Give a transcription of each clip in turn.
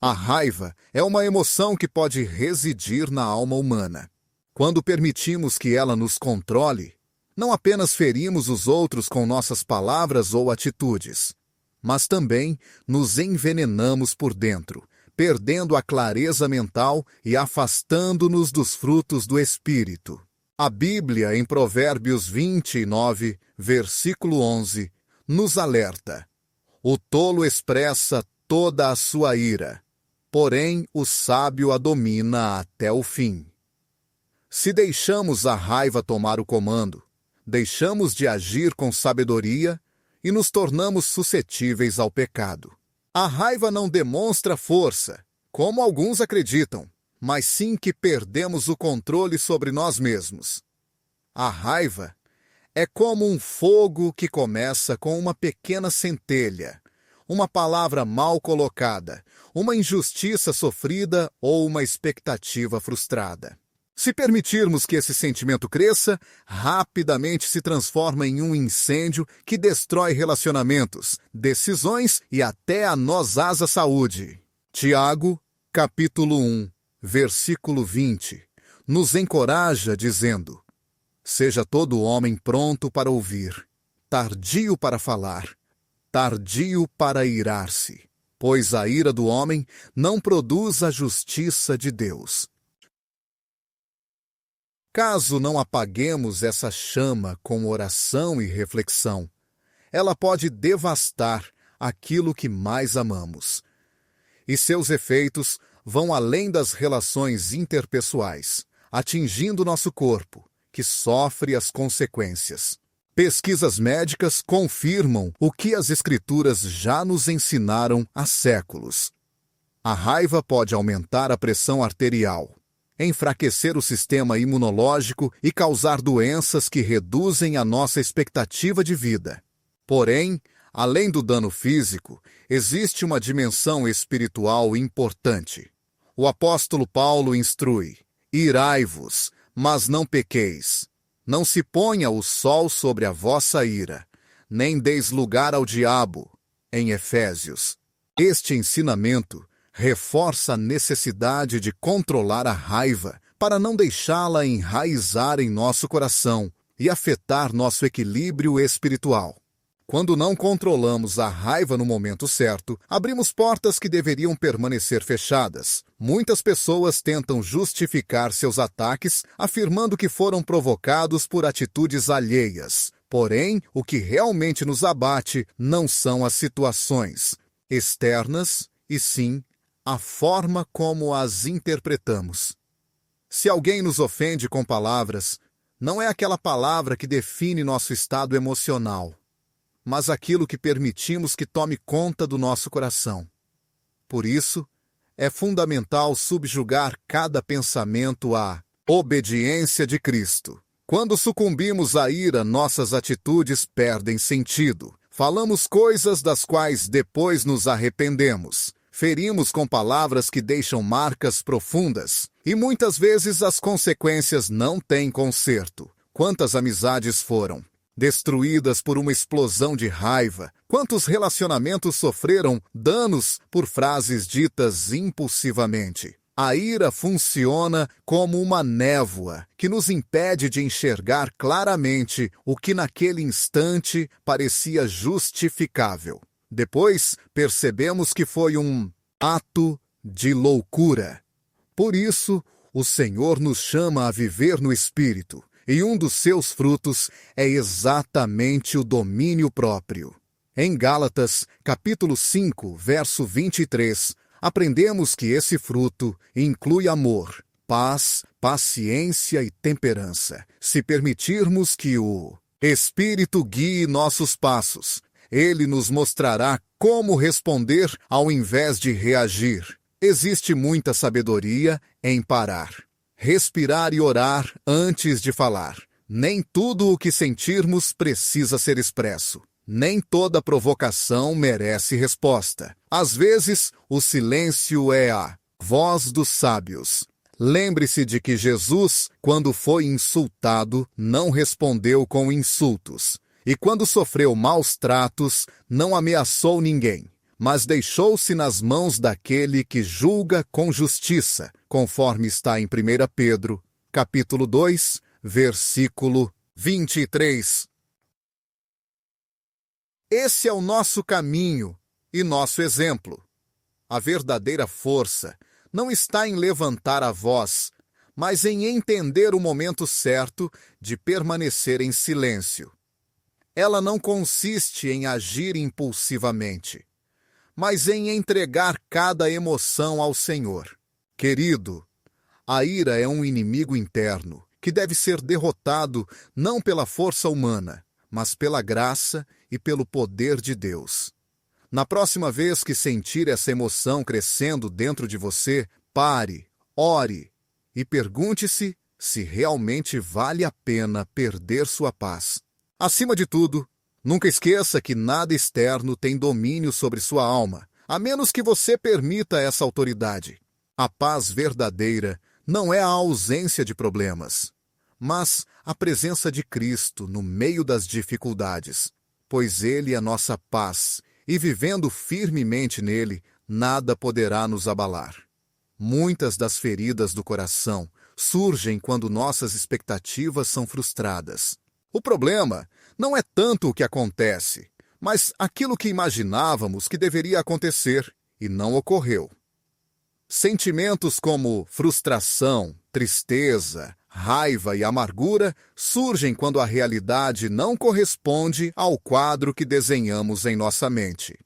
A raiva é uma emoção que pode residir na alma humana. Quando permitimos que ela nos controle, não apenas ferimos os outros com nossas palavras ou atitudes, mas também nos envenenamos por dentro, perdendo a clareza mental e afastando-nos dos frutos do Espírito. A Bíblia, em Provérbios 29, versículo 11, nos alerta: o tolo expressa toda a sua ira, porém o sábio a domina até o fim. Se deixamos a raiva tomar o comando, deixamos de agir com sabedoria e nos tornamos suscetíveis ao pecado. A raiva não demonstra força, como alguns acreditam, mas sim que perdemos o controle sobre nós mesmos. A raiva é como um fogo que começa com uma pequena centelha, uma palavra mal colocada, uma injustiça sofrida ou uma expectativa frustrada. Se permitirmos que esse sentimento cresça, rapidamente se transforma em um incêndio que destrói relacionamentos, decisões e até a nossa saúde. Tiago, capítulo 1, versículo 20, nos encoraja dizendo: seja todo homem pronto para ouvir, tardio para falar, tardio para irar-se, pois a ira do homem não produz a justiça de Deus. Caso não apaguemos essa chama com oração e reflexão, ela pode devastar aquilo que mais amamos. E seus efeitos vão além das relações interpessoais, atingindo nosso corpo, que sofre as consequências. Pesquisas médicas confirmam o que as Escrituras já nos ensinaram há séculos. A raiva pode aumentar a pressão arterial, enfraquecer o sistema imunológico e causar doenças que reduzem a nossa expectativa de vida. Porém, além do dano físico, existe uma dimensão espiritual importante. O apóstolo Paulo instrui: irai-vos, mas não pequeis. Não se ponha o sol sobre a vossa ira, nem deis lugar ao diabo, em Efésios. Este ensinamento reforça a necessidade de controlar a raiva para não deixá-la enraizar em nosso coração e afetar nosso equilíbrio espiritual. Quando não controlamos a raiva no momento certo, abrimos portas que deveriam permanecer fechadas. Muitas pessoas tentam justificar seus ataques afirmando que foram provocados por atitudes alheias. Porém, o que realmente nos abate não são as situações externas, e sim a forma como as interpretamos. Se alguém nos ofende com palavras, não é aquela palavra que define nosso estado emocional, mas aquilo que permitimos que tome conta do nosso coração. Por isso, é fundamental subjugar cada pensamento à obediência de Cristo. Quando sucumbimos à ira, nossas atitudes perdem sentido. Falamos coisas das quais depois nos arrependemos. Ferimos com palavras que deixam marcas profundas. E muitas vezes as consequências não têm conserto. Quantas amizades foram destruídas por uma explosão de raiva? Quantos relacionamentos sofreram danos por frases ditas impulsivamente? A ira funciona como uma névoa que nos impede de enxergar claramente o que naquele instante parecia justificável. Depois, percebemos que foi um ato de loucura. Por isso, o Senhor nos chama a viver no Espírito, e um dos seus frutos é exatamente o domínio próprio. Em Gálatas, capítulo 5, verso 23, aprendemos que esse fruto inclui amor, paz, paciência e temperança. Se permitirmos que o Espírito guie nossos passos, ele nos mostrará como responder ao invés de reagir. Existe muita sabedoria em parar, respirar e orar antes de falar. Nem tudo o que sentirmos precisa ser expresso. Nem toda provocação merece resposta. Às vezes, o silêncio é a voz dos sábios. Lembre-se de que Jesus, quando foi insultado, não respondeu com insultos. E quando sofreu maus tratos, não ameaçou ninguém, mas deixou-se nas mãos daquele que julga com justiça, conforme está em 1 Pedro, capítulo 2, versículo 23. Esse é o nosso caminho e nosso exemplo. A verdadeira força não está em levantar a voz, mas em entender o momento certo de permanecer em silêncio. Ela não consiste em agir impulsivamente, mas em entregar cada emoção ao Senhor. Querido, a ira é um inimigo interno que deve ser derrotado não pela força humana, mas pela graça e pelo poder de Deus. Na próxima vez que sentir essa emoção crescendo dentro de você, pare, ore e pergunte-se se realmente vale a pena perder sua paz. Acima de tudo, nunca esqueça que nada externo tem domínio sobre sua alma, a menos que você permita essa autoridade. A paz verdadeira não é a ausência de problemas, mas a presença de Cristo no meio das dificuldades, pois Ele é nossa paz, e vivendo firmemente nele, nada poderá nos abalar. Muitas das feridas do coração surgem quando nossas expectativas são frustradas. O problema não é tanto o que acontece, mas aquilo que imaginávamos que deveria acontecer e não ocorreu. Sentimentos como frustração, tristeza, raiva e amargura surgem quando a realidade não corresponde ao quadro que desenhamos em nossa mente.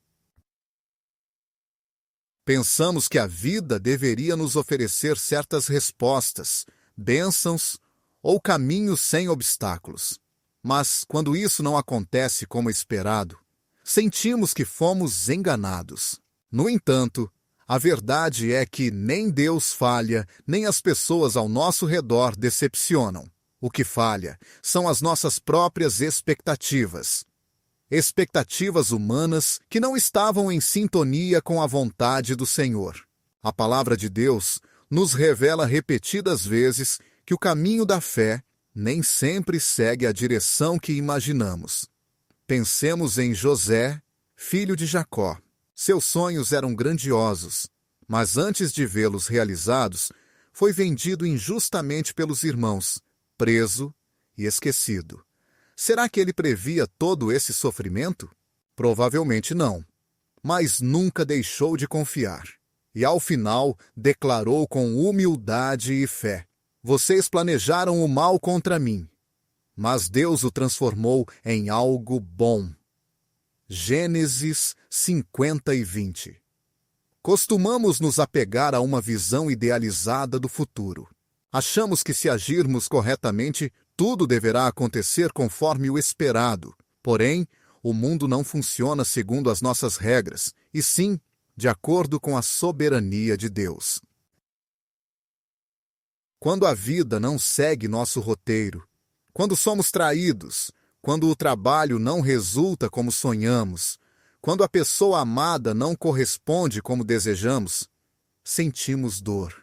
Pensamos que a vida deveria nos oferecer certas respostas, bênçãos ou caminhos sem obstáculos. Mas, quando isso não acontece como esperado, sentimos que fomos enganados. No entanto, a verdade é que nem Deus falha, nem as pessoas ao nosso redor decepcionam. O que falha são as nossas próprias expectativas. Expectativas humanas que não estavam em sintonia com a vontade do Senhor. A palavra de Deus nos revela repetidas vezes que o caminho da fé nem sempre segue a direção que imaginamos. Pensemos em José, filho de Jacó. Seus sonhos eram grandiosos, mas antes de vê-los realizados, foi vendido injustamente pelos irmãos, preso e esquecido. Será que ele previa todo esse sofrimento? Provavelmente não. Mas nunca deixou de confiar. E ao final declarou com humildade e fé: vocês planejaram o mal contra mim, mas Deus o transformou em algo bom. Gênesis 50 e 20. Costumamos nos apegar a uma visão idealizada do futuro. Achamos que se agirmos corretamente, tudo deverá acontecer conforme o esperado. Porém, o mundo não funciona segundo as nossas regras, e sim de acordo com a soberania de Deus. Quando a vida não segue nosso roteiro, quando somos traídos, quando o trabalho não resulta como sonhamos, quando a pessoa amada não corresponde como desejamos, sentimos dor.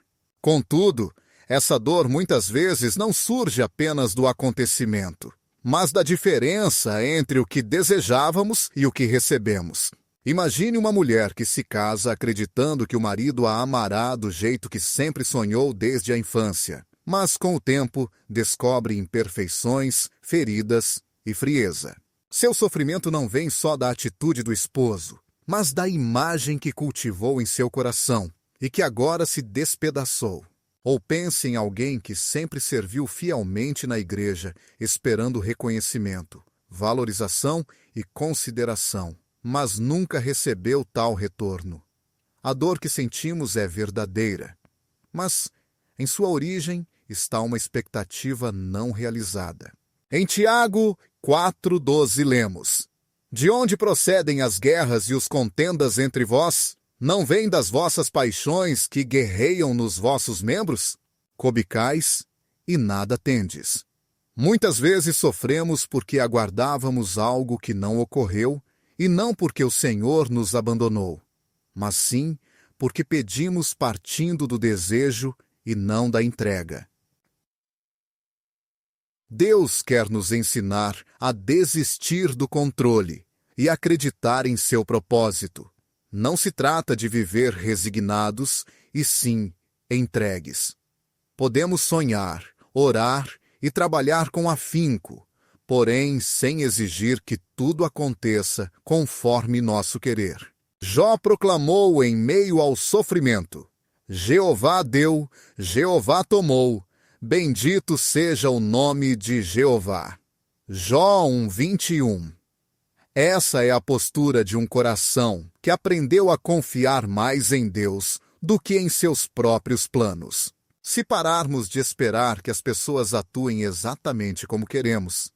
Contudo, essa dor muitas vezes não surge apenas do acontecimento, mas da diferença entre o que desejávamos e o que recebemos. Imagine uma mulher que se casa acreditando que o marido a amará do jeito que sempre sonhou desde a infância, mas com o tempo descobre imperfeições, feridas e frieza. Seu sofrimento não vem só da atitude do esposo, mas da imagem que cultivou em seu coração e que agora se despedaçou. Ou pense em alguém que sempre serviu fielmente na igreja, esperando reconhecimento, valorização e consideração, mas nunca recebeu tal retorno. A dor que sentimos é verdadeira, mas em sua origem está uma expectativa não realizada. Em Tiago 4,12 lemos: de onde procedem as guerras e os contendas entre vós? Não vêm das vossas paixões que guerreiam nos vossos membros? Cobicais e nada tendes. Muitas vezes sofremos porque aguardávamos algo que não ocorreu, e não porque o Senhor nos abandonou, mas sim porque pedimos partindo do desejo e não da entrega. Deus quer nos ensinar a desistir do controle e acreditar em seu propósito. Não se trata de viver resignados, e sim entregues. Podemos sonhar, orar e trabalhar com afinco, porém sem exigir que tudo aconteça conforme nosso querer. Jó proclamou em meio ao sofrimento: Jeová deu, Jeová tomou, bendito seja o nome de Jeová. Jó 1:21. Essa é a postura de um coração que aprendeu a confiar mais em Deus do que em seus próprios planos. Se pararmos de esperar que as pessoas atuem exatamente como queremos,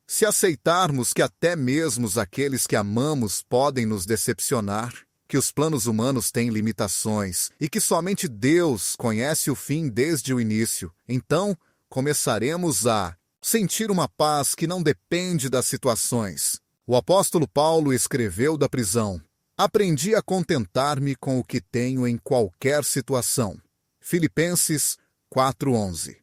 se aceitarmos que até mesmo aqueles que amamos podem nos decepcionar, que os planos humanos têm limitações e que somente Deus conhece o fim desde o início, então começaremos a sentir uma paz que não depende das situações. O apóstolo Paulo escreveu da prisão: aprendi a contentar-me com o que tenho em qualquer situação. Filipenses 4:11.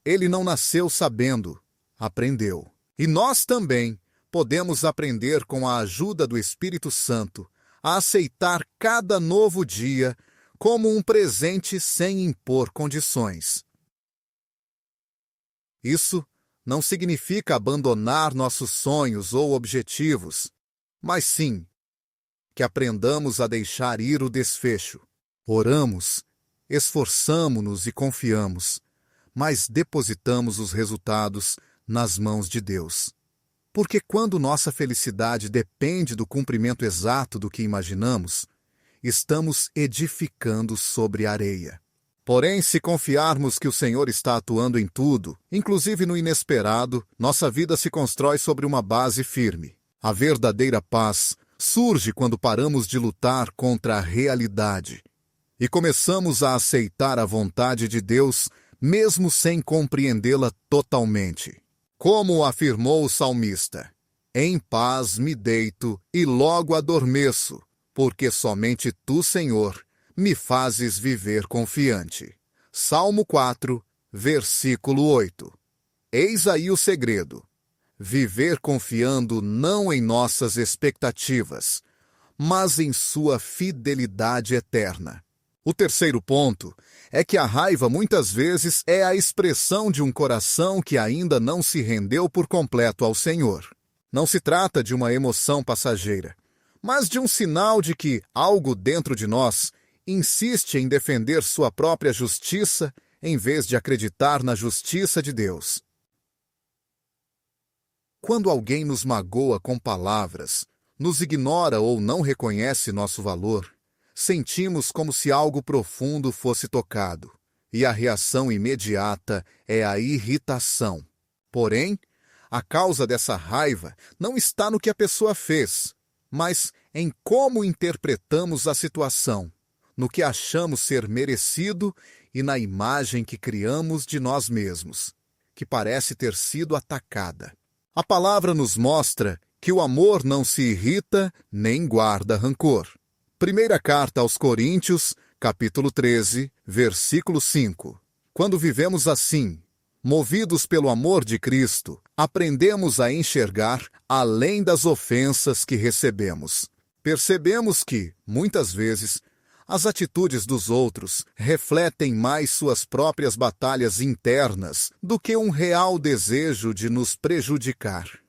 Ele não nasceu sabendo, aprendeu. E nós também podemos aprender com a ajuda do Espírito Santo a aceitar cada novo dia como um presente sem impor condições. Isso não significa abandonar nossos sonhos ou objetivos, mas sim que aprendamos a deixar ir o desfecho. Oramos, esforçamo-nos e confiamos, mas depositamos os resultados nas mãos de Deus. Porque quando nossa felicidade depende do cumprimento exato do que imaginamos, estamos edificando sobre areia. Porém, se confiarmos que o Senhor está atuando em tudo, inclusive no inesperado, nossa vida se constrói sobre uma base firme. A verdadeira paz surge quando paramos de lutar contra a realidade e começamos a aceitar a vontade de Deus, mesmo sem compreendê-la totalmente. Como afirmou o salmista: em paz me deito e logo adormeço, porque somente tu, Senhor, me fazes viver confiante. Salmo 4, versículo 8. Eis aí o segredo: viver confiando não em nossas expectativas, mas em sua fidelidade eterna. O terceiro ponto é que a raiva muitas vezes é a expressão de um coração que ainda não se rendeu por completo ao Senhor. Não se trata de uma emoção passageira, mas de um sinal de que algo dentro de nós insiste em defender sua própria justiça em vez de acreditar na justiça de Deus. Quando alguém nos magoa com palavras, nos ignora ou não reconhece nosso valor, sentimos como se algo profundo fosse tocado, e a reação imediata é a irritação. Porém, a causa dessa raiva não está no que a pessoa fez, mas em como interpretamos a situação, no que achamos ser merecido e na imagem que criamos de nós mesmos, que parece ter sido atacada. A palavra nos mostra que o amor não se irrita nem guarda rancor. Primeira carta aos Coríntios, capítulo 13, versículo 5. Quando vivemos assim, movidos pelo amor de Cristo, aprendemos a enxergar além das ofensas que recebemos. Percebemos que, muitas vezes, as atitudes dos outros refletem mais suas próprias batalhas internas do que um real desejo de nos prejudicar.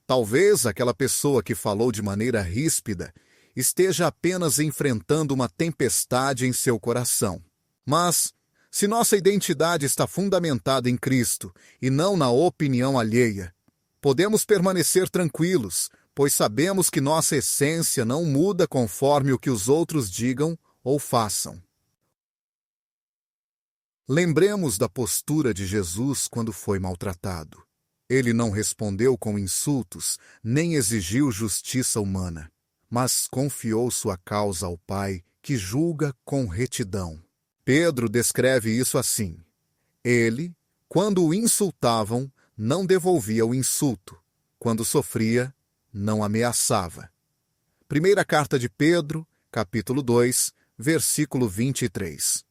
Talvez aquela pessoa que falou de maneira ríspida esteja apenas enfrentando uma tempestade em seu coração. Mas, se nossa identidade está fundamentada em Cristo e não na opinião alheia, podemos permanecer tranquilos, pois sabemos que nossa essência não muda conforme o que os outros digam ou façam. Lembremos da postura de Jesus quando foi maltratado. Ele não respondeu com insultos, nem exigiu justiça humana, mas confiou sua causa ao Pai, que julga com retidão. Pedro descreve isso assim: ele, quando o insultavam, não devolvia o insulto. Quando sofria, não ameaçava. Primeira carta de Pedro, capítulo 2, versículo 23.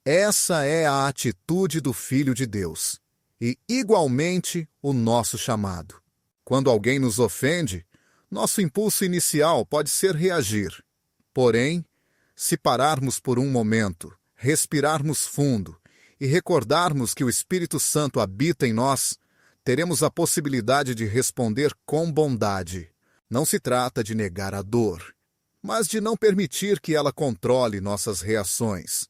Essa é a atitude do Filho de Deus, e igualmente o nosso chamado. Quando alguém nos ofende, nosso impulso inicial pode ser reagir. Porém, se pararmos por um momento, respirarmos fundo e recordarmos que o Espírito Santo habita em nós, teremos a possibilidade de responder com bondade. Não se trata de negar a dor, mas de não permitir que ela controle nossas reações.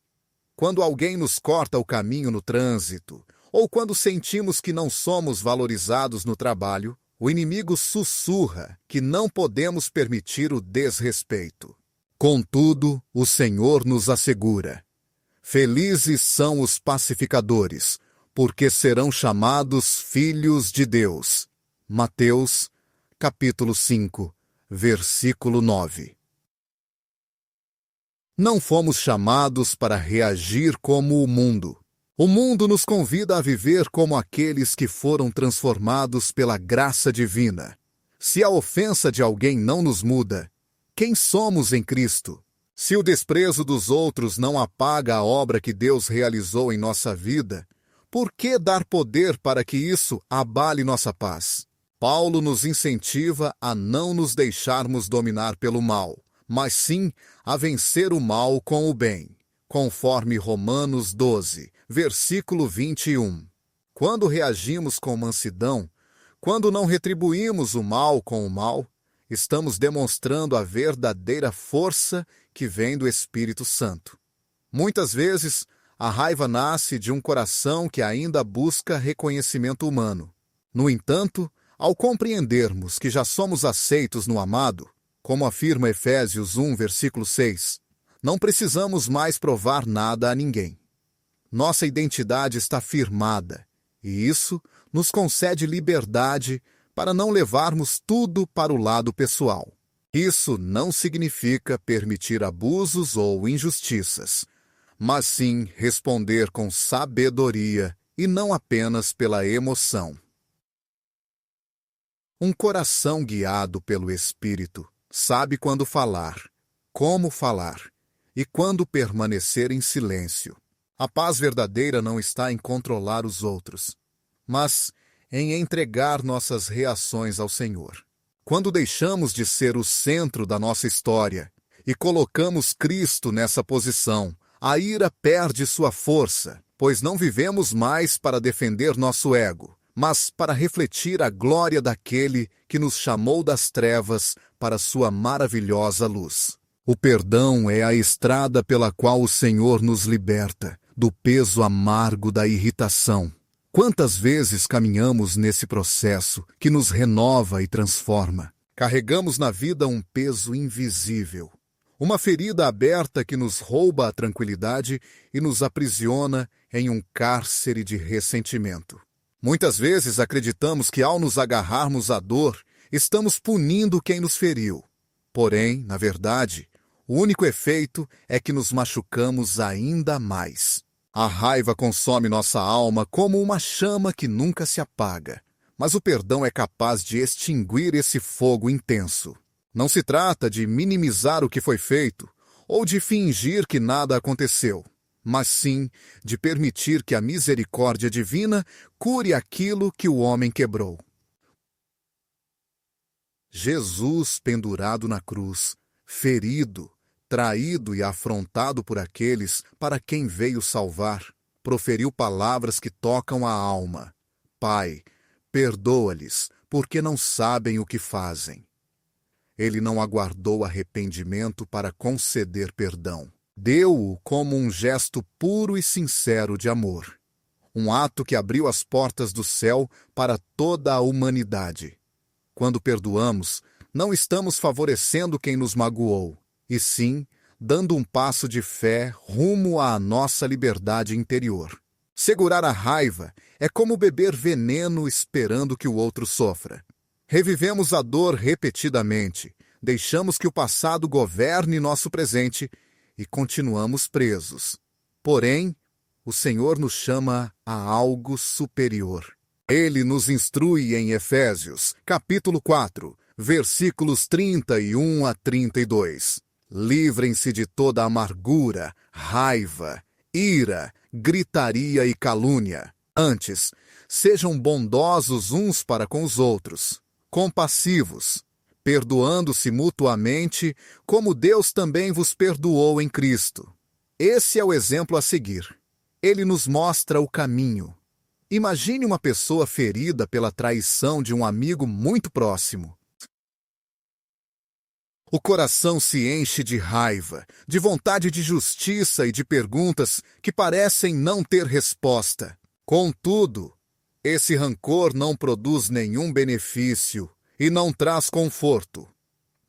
Quando alguém nos corta o caminho no trânsito, ou quando sentimos que não somos valorizados no trabalho, o inimigo sussurra que não podemos permitir o desrespeito. Contudo, o Senhor nos assegura: felizes são os pacificadores, porque serão chamados filhos de Deus. Mateus, capítulo 5, versículo 9. Não fomos chamados para reagir como o mundo. O mundo nos convida a viver como aqueles que foram transformados pela graça divina. Se a ofensa de alguém não nos muda, quem somos em Cristo? Se o desprezo dos outros não apaga a obra que Deus realizou em nossa vida, por que dar poder para que isso abale nossa paz? Paulo nos incentiva a não nos deixarmos dominar pelo mal, mas sim a vencer o mal com o bem, conforme Romanos 12, versículo 21. Quando reagimos com mansidão, quando não retribuímos o mal com o mal, estamos demonstrando a verdadeira força que vem do Espírito Santo. Muitas vezes, a raiva nasce de um coração que ainda busca reconhecimento humano. No entanto, ao compreendermos que já somos aceitos no amado, como afirma Efésios 1, versículo 6, não precisamos mais provar nada a ninguém. Nossa identidade está firmada, e isso nos concede liberdade para não levarmos tudo para o lado pessoal. Isso não significa permitir abusos ou injustiças, mas sim responder com sabedoria e não apenas pela emoção. Um coração guiado pelo Espírito sabe quando falar, como falar e quando permanecer em silêncio. A paz verdadeira não está em controlar os outros, mas em entregar nossas reações ao Senhor. Quando deixamos de ser o centro da nossa história e colocamos Cristo nessa posição, a ira perde sua força, pois não vivemos mais para defender nosso ego, mas para refletir a glória daquele que nos chamou das trevas para sua maravilhosa luz. O perdão é a estrada pela qual o Senhor nos liberta do peso amargo da irritação. Quantas vezes caminhamos nesse processo que nos renova e transforma? Carregamos na vida um peso invisível, uma ferida aberta que nos rouba a tranquilidade e nos aprisiona em um cárcere de ressentimento. Muitas vezes acreditamos que ao nos agarrarmos à dor, estamos punindo quem nos feriu. Porém, na verdade, o único efeito é que nos machucamos ainda mais. A raiva consome nossa alma como uma chama que nunca se apaga, mas o perdão é capaz de extinguir esse fogo intenso. Não se trata de minimizar o que foi feito ou de fingir que nada aconteceu, mas sim de permitir que a misericórdia divina cure aquilo que o homem quebrou. Jesus, pendurado na cruz, ferido, traído e afrontado por aqueles para quem veio salvar, proferiu palavras que tocam a alma. Pai, perdoa-lhes, porque não sabem o que fazem. Ele não aguardou arrependimento para conceder perdão. Deu-o como um gesto puro e sincero de amor. Um ato que abriu as portas do céu para toda a humanidade. Quando perdoamos, não estamos favorecendo quem nos magoou, e sim dando um passo de fé rumo à nossa liberdade interior. Segurar a raiva é como beber veneno esperando que o outro sofra. Revivemos a dor repetidamente, deixamos que o passado governe nosso presente e continuamos presos. Porém, o Senhor nos chama a algo superior. Ele nos instrui em Efésios, capítulo 4, versículos 31 a 32. Livrem-se de toda amargura, raiva, ira, gritaria e calúnia. Antes, sejam bondosos uns para com os outros, compassivos, perdoando-se mutuamente, como Deus também vos perdoou em Cristo. Esse é o exemplo a seguir. Ele nos mostra o caminho. Imagine uma pessoa ferida pela traição de um amigo muito próximo. O coração se enche de raiva, de vontade de justiça e de perguntas que parecem não ter resposta. Contudo, esse rancor não produz nenhum benefício e não traz conforto.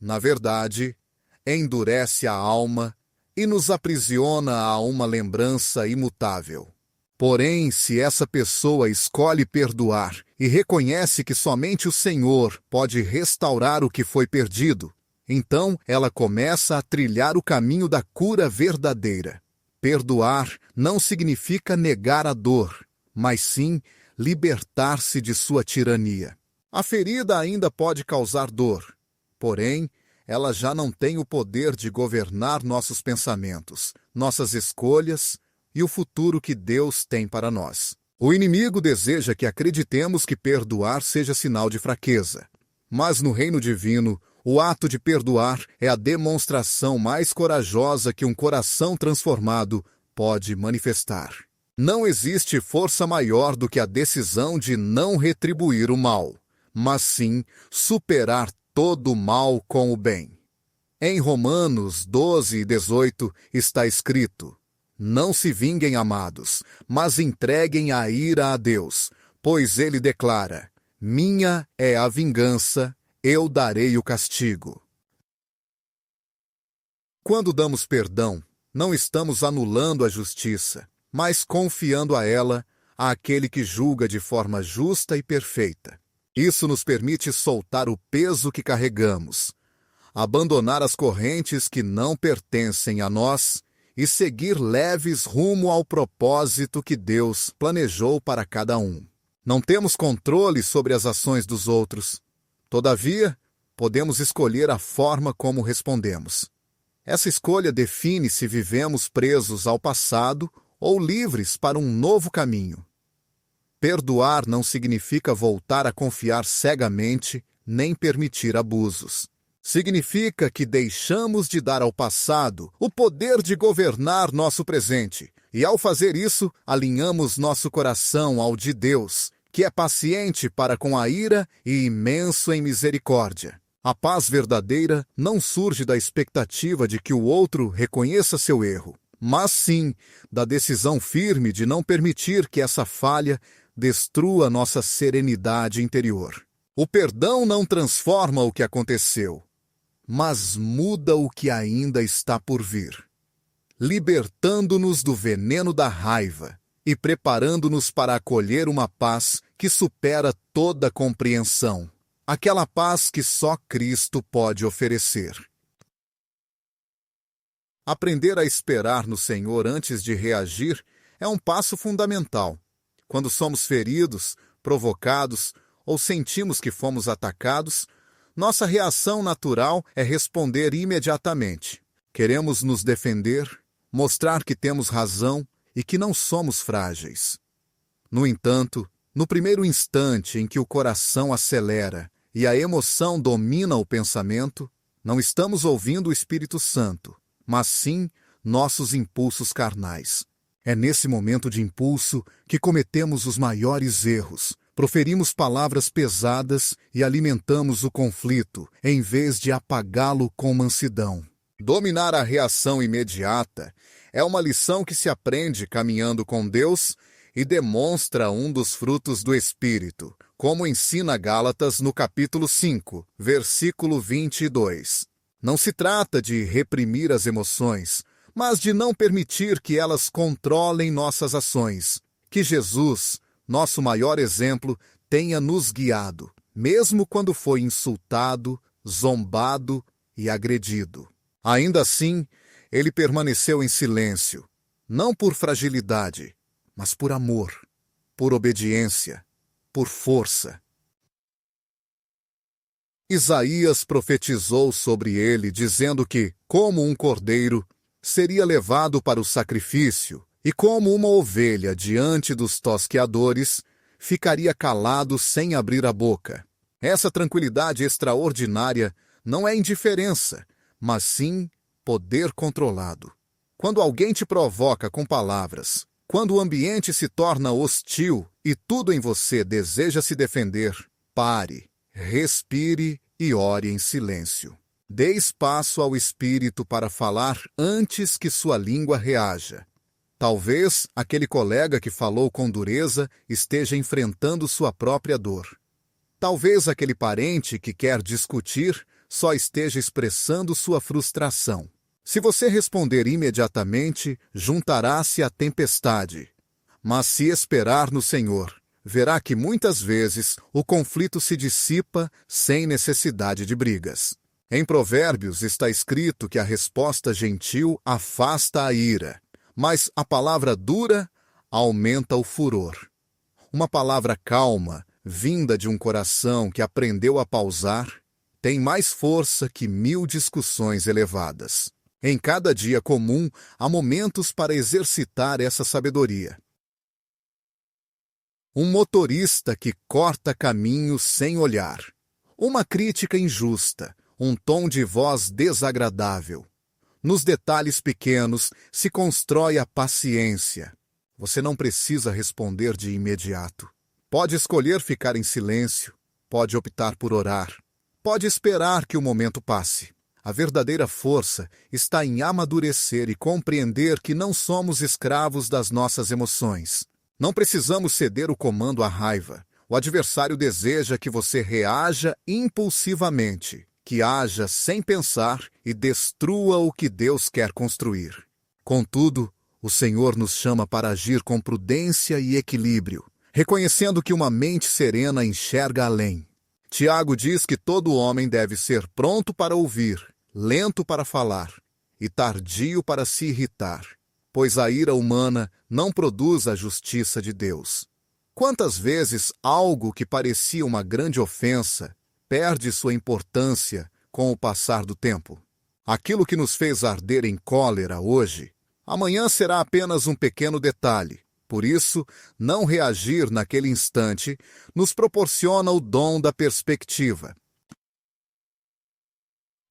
Na verdade, endurece a alma e nos aprisiona a uma lembrança imutável. Porém, se essa pessoa escolhe perdoar e reconhece que somente o Senhor pode restaurar o que foi perdido, então ela começa a trilhar o caminho da cura verdadeira. Perdoar não significa negar a dor, mas sim libertar-se de sua tirania. A ferida ainda pode causar dor, porém, ela já não tem o poder de governar nossos pensamentos, nossas escolhas e o futuro que Deus tem para nós. O inimigo deseja que acreditemos que perdoar seja sinal de fraqueza. Mas no reino divino, o ato de perdoar é a demonstração mais corajosa que um coração transformado pode manifestar. Não existe força maior do que a decisão de não retribuir o mal, mas sim superar todo o mal com o bem. Em Romanos 12 e 18 está escrito: não se vinguem, amados, mas entreguem a ira a Deus, pois ele declara: minha é a vingança, eu darei o castigo. Quando damos perdão, não estamos anulando a justiça, mas confiando a ela, àquele que julga de forma justa e perfeita. Isso nos permite soltar o peso que carregamos, abandonar as correntes que não pertencem a nós e seguir leves rumo ao propósito que Deus planejou para cada um. Não temos controle sobre as ações dos outros. Todavia, podemos escolher a forma como respondemos. Essa escolha define se vivemos presos ao passado ou livres para um novo caminho. Perdoar não significa voltar a confiar cegamente, nem permitir abusos. Significa que deixamos de dar ao passado o poder de governar nosso presente, e ao fazer isso, alinhamos nosso coração ao de Deus, que é paciente para com a ira e imenso em misericórdia. A paz verdadeira não surge da expectativa de que o outro reconheça seu erro, mas sim da decisão firme de não permitir que essa falha destrua nossa serenidade interior. O perdão não transforma o que aconteceu, mas muda o que ainda está por vir, libertando-nos do veneno da raiva e preparando-nos para acolher uma paz que supera toda compreensão, aquela paz que só Cristo pode oferecer. Aprender a esperar no Senhor antes de reagir é um passo fundamental. Quando somos feridos, provocados ou sentimos que fomos atacados, nossa reação natural é responder imediatamente. Queremos nos defender, mostrar que temos razão e que não somos frágeis. No entanto, no primeiro instante em que o coração acelera e a emoção domina o pensamento, não estamos ouvindo o Espírito Santo, mas sim nossos impulsos carnais. É nesse momento de impulso que cometemos os maiores erros. Proferimos palavras pesadas e alimentamos o conflito, em vez de apagá-lo com mansidão. Dominar a reação imediata é uma lição que se aprende caminhando com Deus e demonstra um dos frutos do Espírito, como ensina Gálatas no capítulo 5, versículo 22. Não se trata de reprimir as emoções, mas de não permitir que elas controlem nossas ações. Que Jesus, nosso maior exemplo, tenha nos guiado, mesmo quando foi insultado, zombado e agredido. Ainda assim, ele permaneceu em silêncio, não por fragilidade, mas por amor, por obediência, por força. Isaías profetizou sobre ele, dizendo que, como um cordeiro, seria levado para o sacrifício, e como uma ovelha diante dos tosqueadores, ficaria calado sem abrir a boca. Essa tranquilidade extraordinária não é indiferença, mas sim poder controlado. Quando alguém te provoca com palavras, quando o ambiente se torna hostil e tudo em você deseja se defender, pare, respire e ore em silêncio. Dê espaço ao Espírito para falar antes que sua língua reaja. Talvez aquele colega que falou com dureza esteja enfrentando sua própria dor. Talvez aquele parente que quer discutir só esteja expressando sua frustração. Se você responder imediatamente, juntará-se à tempestade. Mas se esperar no Senhor, verá que muitas vezes o conflito se dissipa sem necessidade de brigas. Em Provérbios está escrito que a resposta gentil afasta a ira, mas a palavra dura aumenta o furor. Uma palavra calma, vinda de um coração que aprendeu a pausar, tem mais força que 1000 discussões elevadas. Em cada dia comum, há momentos para exercitar essa sabedoria. Um motorista que corta caminho sem olhar. Uma crítica injusta, um tom de voz desagradável. Nos detalhes pequenos se constrói a paciência. Você não precisa responder de imediato. Pode escolher ficar em silêncio, pode optar por orar, pode esperar que o momento passe. A verdadeira força está em amadurecer e compreender que não somos escravos das nossas emoções. Não precisamos ceder o comando à raiva. O adversário deseja que você reaja impulsivamente, que haja sem pensar e destrua o que Deus quer construir. Contudo, o Senhor nos chama para agir com prudência e equilíbrio, reconhecendo que uma mente serena enxerga além. Tiago diz que todo homem deve ser pronto para ouvir, lento para falar e tardio para se irritar, pois a ira humana não produz a justiça de Deus. Quantas vezes algo que parecia uma grande ofensa perde sua importância com o passar do tempo? Aquilo que nos fez arder em cólera hoje, amanhã será apenas um pequeno detalhe. Por isso, não reagir naquele instante nos proporciona o dom da perspectiva.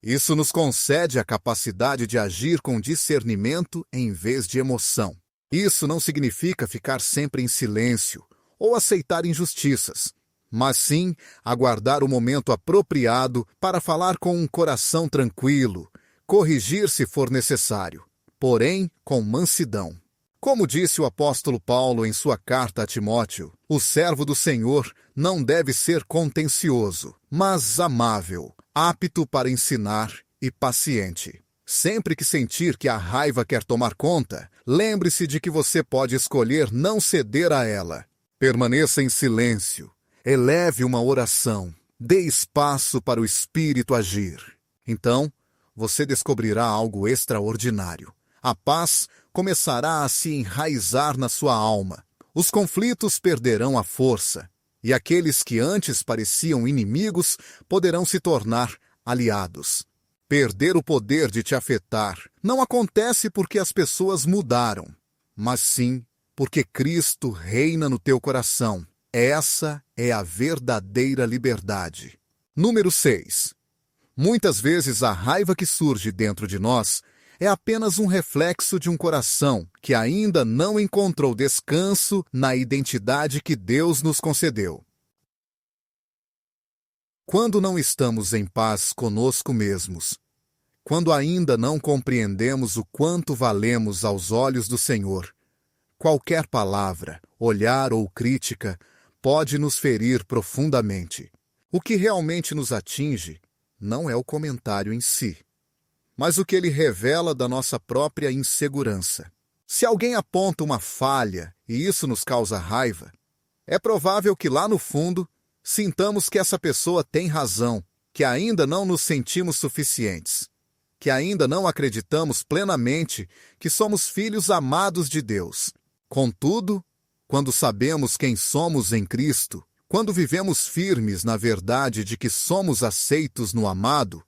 Isso nos concede a capacidade de agir com discernimento em vez de emoção. Isso não significa ficar sempre em silêncio ou aceitar injustiças, mas sim aguardar o momento apropriado para falar com um coração tranquilo, corrigir se for necessário, porém com mansidão. Como disse o apóstolo Paulo em sua carta a Timóteo, o servo do Senhor não deve ser contencioso, mas amável, apto para ensinar e paciente. Sempre que sentir que a raiva quer tomar conta, lembre-se de que você pode escolher não ceder a ela. Permaneça em silêncio, eleve uma oração, dê espaço para o Espírito agir. Então, você descobrirá algo extraordinário. A paz começará a se enraizar na sua alma. Os conflitos perderão a força, e aqueles que antes pareciam inimigos poderão se tornar aliados. Perder o poder de te afetar não acontece porque as pessoas mudaram, mas sim porque Cristo reina no teu coração. Essa é a verdadeira liberdade. Número 6. Muitas vezes a raiva que surge dentro de nós é apenas um reflexo de um coração que ainda não encontrou descanso na identidade que Deus nos concedeu. Quando não estamos em paz conosco mesmos, quando ainda não compreendemos o quanto valemos aos olhos do Senhor, qualquer palavra, olhar ou crítica pode nos ferir profundamente. O que realmente nos atinge não é o comentário em si, mas o que ele revela da nossa própria insegurança. Se alguém aponta uma falha e isso nos causa raiva, é provável que lá no fundo sintamos que essa pessoa tem razão, que ainda não nos sentimos suficientes, que ainda não acreditamos plenamente que somos filhos amados de Deus. Contudo, quando sabemos quem somos em Cristo, quando vivemos firmes na verdade de que somos aceitos no amado,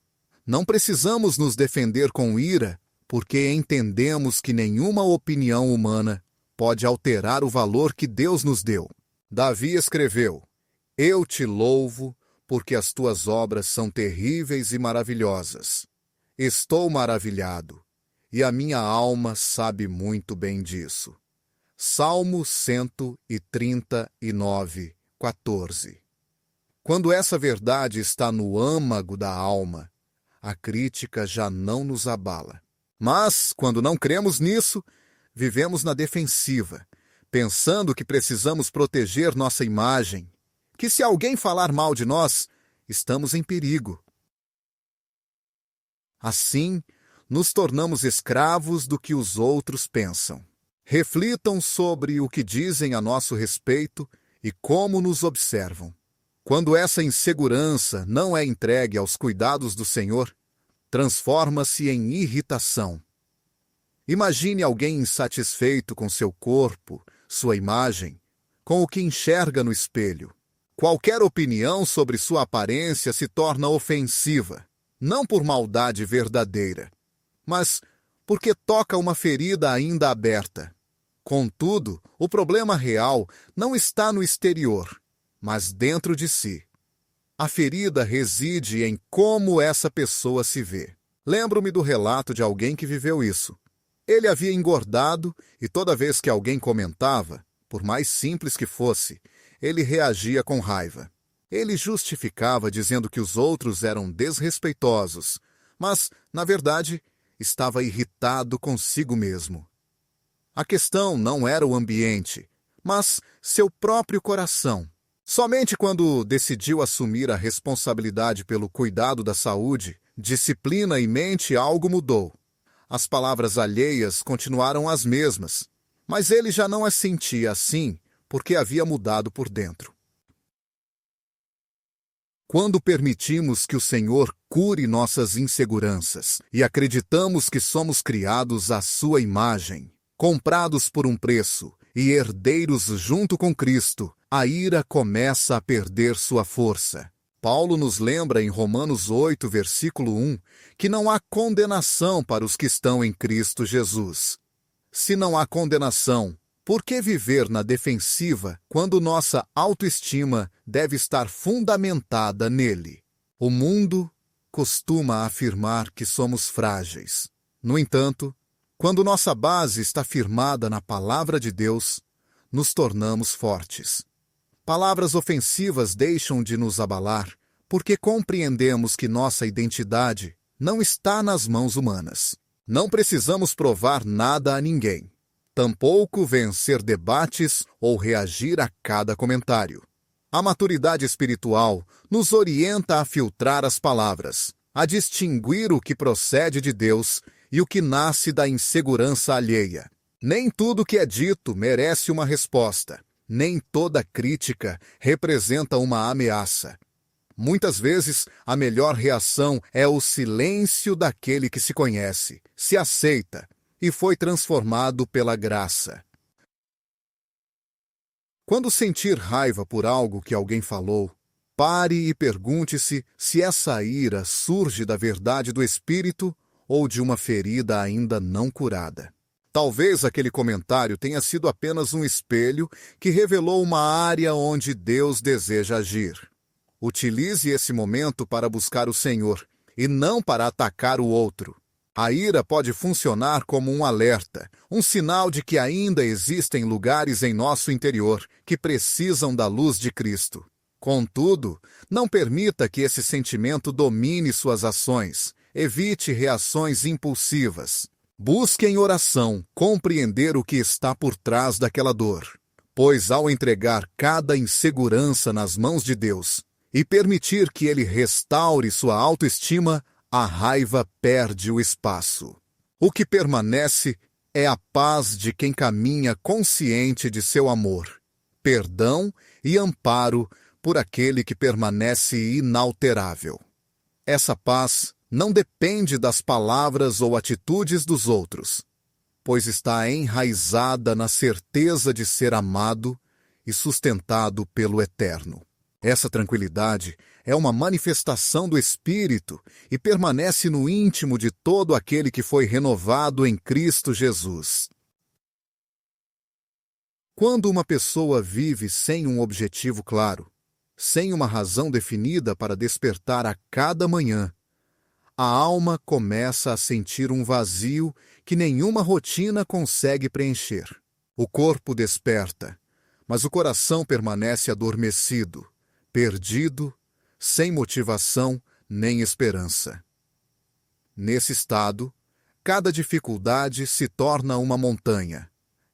não precisamos nos defender com ira, porque entendemos que nenhuma opinião humana pode alterar o valor que Deus nos deu. Davi escreveu: Eu te louvo, porque as tuas obras são terríveis e maravilhosas. Estou maravilhado, e a minha alma sabe muito bem disso. Salmo 139, 14. Quando essa verdade está no âmago da alma, a crítica já não nos abala. Mas, quando não cremos nisso, vivemos na defensiva, pensando que precisamos proteger nossa imagem, que se alguém falar mal de nós, estamos em perigo. Assim, nos tornamos escravos do que os outros pensam. Reflitam sobre o que dizem a nosso respeito e como nos observam. Quando essa insegurança não é entregue aos cuidados do Senhor, transforma-se em irritação. Imagine alguém insatisfeito com seu corpo, sua imagem, com o que enxerga no espelho. Qualquer opinião sobre sua aparência se torna ofensiva, não por maldade verdadeira, mas porque toca uma ferida ainda aberta. Contudo, o problema real não está no exterior, mas dentro de si. A ferida reside em como essa pessoa se vê. Lembro-me do relato de alguém que viveu isso. Ele havia engordado e toda vez que alguém comentava, por mais simples que fosse, ele reagia com raiva. Ele justificava dizendo que os outros eram desrespeitosos, mas, na verdade, estava irritado consigo mesmo. A questão não era o ambiente, mas seu próprio coração. Somente quando decidiu assumir a responsabilidade pelo cuidado da saúde, disciplina e mente, algo mudou. As palavras alheias continuaram as mesmas, mas ele já não as sentia assim porque havia mudado por dentro. Quando permitimos que o Senhor cure nossas inseguranças e acreditamos que somos criados à sua imagem, comprados por um preço e herdeiros junto com Cristo, a ira começa a perder sua força. Paulo nos lembra em Romanos 8, versículo 1, que não há condenação para os que estão em Cristo Jesus. Se não há condenação, por que viver na defensiva quando nossa autoestima deve estar fundamentada nele? O mundo costuma afirmar que somos frágeis. No entanto, quando nossa base está firmada na palavra de Deus, nos tornamos fortes. Palavras ofensivas deixam de nos abalar porque compreendemos que nossa identidade não está nas mãos humanas. Não precisamos provar nada a ninguém, tampouco vencer debates ou reagir a cada comentário. A maturidade espiritual nos orienta a filtrar as palavras, a distinguir o que procede de Deus e o que nasce da insegurança alheia. Nem tudo que é dito merece uma resposta. Nem toda crítica representa uma ameaça. Muitas vezes, a melhor reação é o silêncio daquele que se conhece, se aceita e foi transformado pela graça. Quando sentir raiva por algo que alguém falou, pare e pergunte-se se essa ira surge da verdade do Espírito ou de uma ferida ainda não curada. Talvez aquele comentário tenha sido apenas um espelho que revelou uma área onde Deus deseja agir. Utilize esse momento para buscar o Senhor e não para atacar o outro. A ira pode funcionar como um alerta, um sinal de que ainda existem lugares em nosso interior que precisam da luz de Cristo. Contudo, não permita que esse sentimento domine suas ações. Evite reações impulsivas. Busque em oração compreender o que está por trás daquela dor, pois ao entregar cada insegurança nas mãos de Deus e permitir que Ele restaure sua autoestima, a raiva perde o espaço. O que permanece é a paz de quem caminha consciente de seu amor, perdão e amparo por aquele que permanece inalterável. Essa paz não depende das palavras ou atitudes dos outros, pois está enraizada na certeza de ser amado e sustentado pelo Eterno. Essa tranquilidade é uma manifestação do Espírito e permanece no íntimo de todo aquele que foi renovado em Cristo Jesus. Quando uma pessoa vive sem um objetivo claro, sem uma razão definida para despertar a cada manhã, a alma começa a sentir um vazio que nenhuma rotina consegue preencher. O corpo desperta, mas o coração permanece adormecido, perdido, sem motivação nem esperança. Nesse estado, cada dificuldade se torna uma montanha,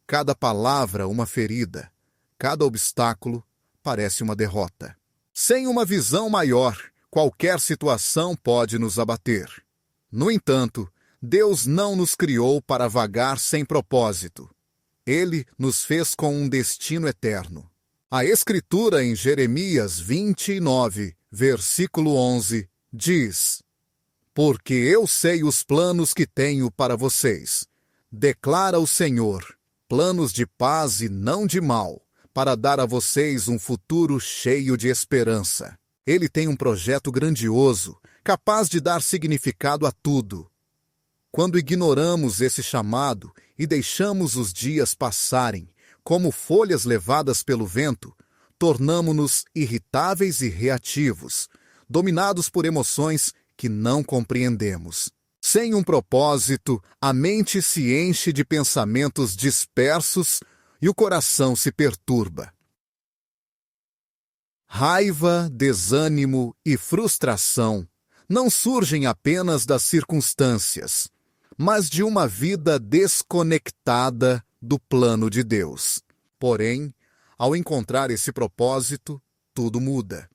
cada palavra uma ferida, cada obstáculo parece uma derrota. Sem uma visão maior, qualquer situação pode nos abater. No entanto, Deus não nos criou para vagar sem propósito. Ele nos fez com um destino eterno. A Escritura em Jeremias 29, versículo 11, diz: Porque eu sei os planos que tenho para vocês, declara o Senhor, planos de paz e não de mal, para dar a vocês um futuro cheio de esperança. Ele tem um projeto grandioso, capaz de dar significado a tudo. Quando ignoramos esse chamado e deixamos os dias passarem, como folhas levadas pelo vento, tornamo-nos irritáveis e reativos, dominados por emoções que não compreendemos. Sem um propósito, a mente se enche de pensamentos dispersos e o coração se perturba. Raiva, desânimo e frustração não surgem apenas das circunstâncias, mas de uma vida desconectada do plano de Deus. Porém, ao encontrar esse propósito, tudo muda.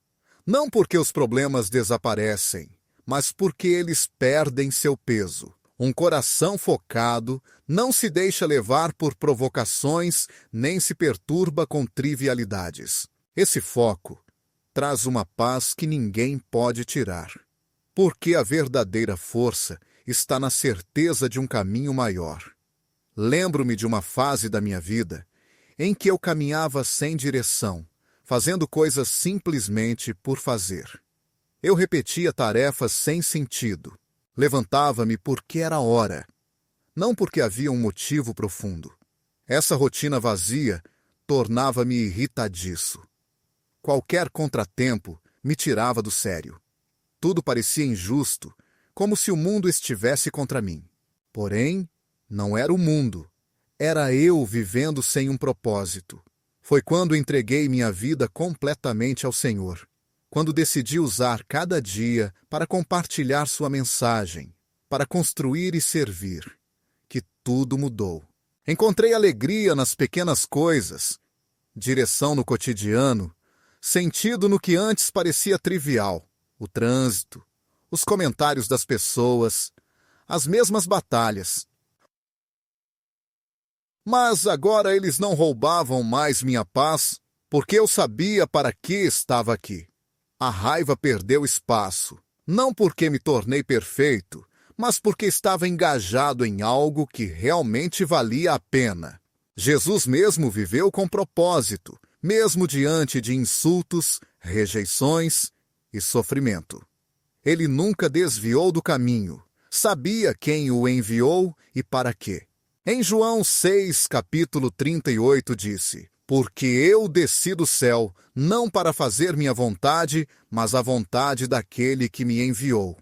Não porque os problemas desaparecem, mas porque eles perdem seu peso. Um coração focado não se deixa levar por provocações nem se perturba com trivialidades. Esse foco traz uma paz que ninguém pode tirar, porque a verdadeira força está na certeza de um caminho maior. Lembro-me de uma fase da minha vida em que eu caminhava sem direção, fazendo coisas simplesmente por fazer. Eu repetia tarefas sem sentido. Levantava-me porque era hora, não porque havia um motivo profundo. Essa rotina vazia tornava-me irritadiço. Qualquer contratempo me tirava do sério. Tudo parecia injusto, como se o mundo estivesse contra mim. Porém, não era o mundo, era eu vivendo sem um propósito. Foi quando entreguei minha vida completamente ao Senhor, quando decidi usar cada dia para compartilhar sua mensagem, para construir e servir, que tudo mudou. Encontrei alegria nas pequenas coisas, direção no cotidiano, sentido no que antes parecia trivial, o trânsito, os comentários das pessoas, as mesmas batalhas. Mas agora eles não roubavam mais minha paz, porque eu sabia para que estava aqui. A raiva perdeu espaço, não porque me tornei perfeito, mas porque estava engajado em algo que realmente valia a pena. Jesus mesmo viveu com propósito, mesmo diante de insultos, rejeições e sofrimento. Ele nunca desviou do caminho, sabia quem o enviou e para quê. Em João 6, capítulo 38, disse: Porque eu desci do céu, não para fazer minha vontade, mas a vontade daquele que me enviou.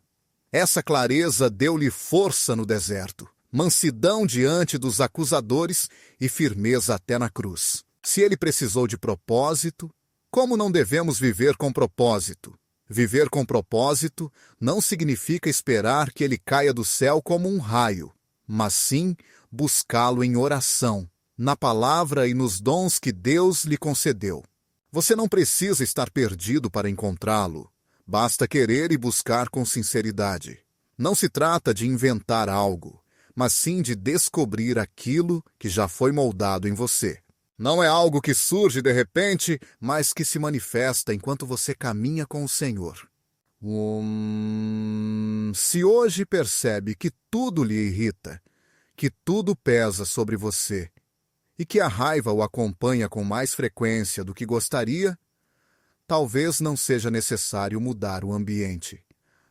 Essa clareza deu-lhe força no deserto, mansidão diante dos acusadores e firmeza até na cruz. Se ele precisou de propósito, como não devemos viver com propósito? Viver com propósito não significa esperar que ele caia do céu como um raio, mas sim buscá-lo em oração, na palavra e nos dons que Deus lhe concedeu. Você não precisa estar perdido para encontrá-lo, basta querer e buscar com sinceridade. Não se trata de inventar algo, mas sim de descobrir aquilo que já foi moldado em você. Não é algo que surge de repente, mas que se manifesta enquanto você caminha com o Senhor. Se hoje percebe que tudo lhe irrita, que tudo pesa sobre você e que a raiva o acompanha com mais frequência do que gostaria, talvez não seja necessário mudar o ambiente,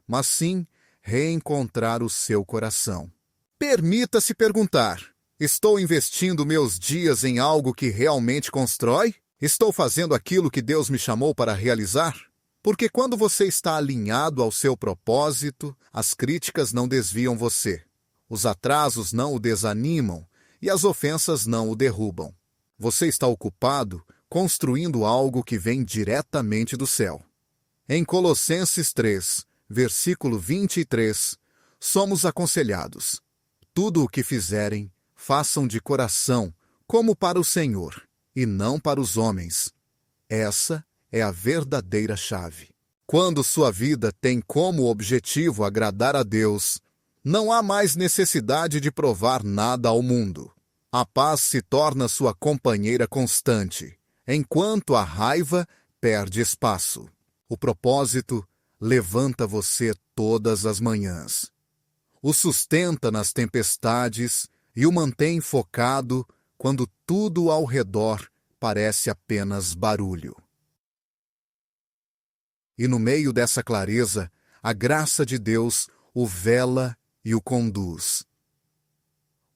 mas sim reencontrar o seu coração. Permita-se perguntar: estou investindo meus dias em algo que realmente constrói? Estou fazendo aquilo que Deus me chamou para realizar? Porque quando você está alinhado ao seu propósito, as críticas não desviam você, os atrasos não o desanimam e as ofensas não o derrubam. Você está ocupado construindo algo que vem diretamente do céu. Em Colossenses 3, versículo 23, somos aconselhados: tudo o que fizerem, façam de coração, como para o Senhor, e não para os homens. Essa é a verdadeira chave. Quando sua vida tem como objetivo agradar a Deus, não há mais necessidade de provar nada ao mundo. A paz se torna sua companheira constante, enquanto a raiva perde espaço. O propósito levanta você todas as manhãs. O sustenta nas tempestades e o mantém focado quando tudo ao redor parece apenas barulho. E no meio dessa clareza, a graça de Deus o vela e o conduz.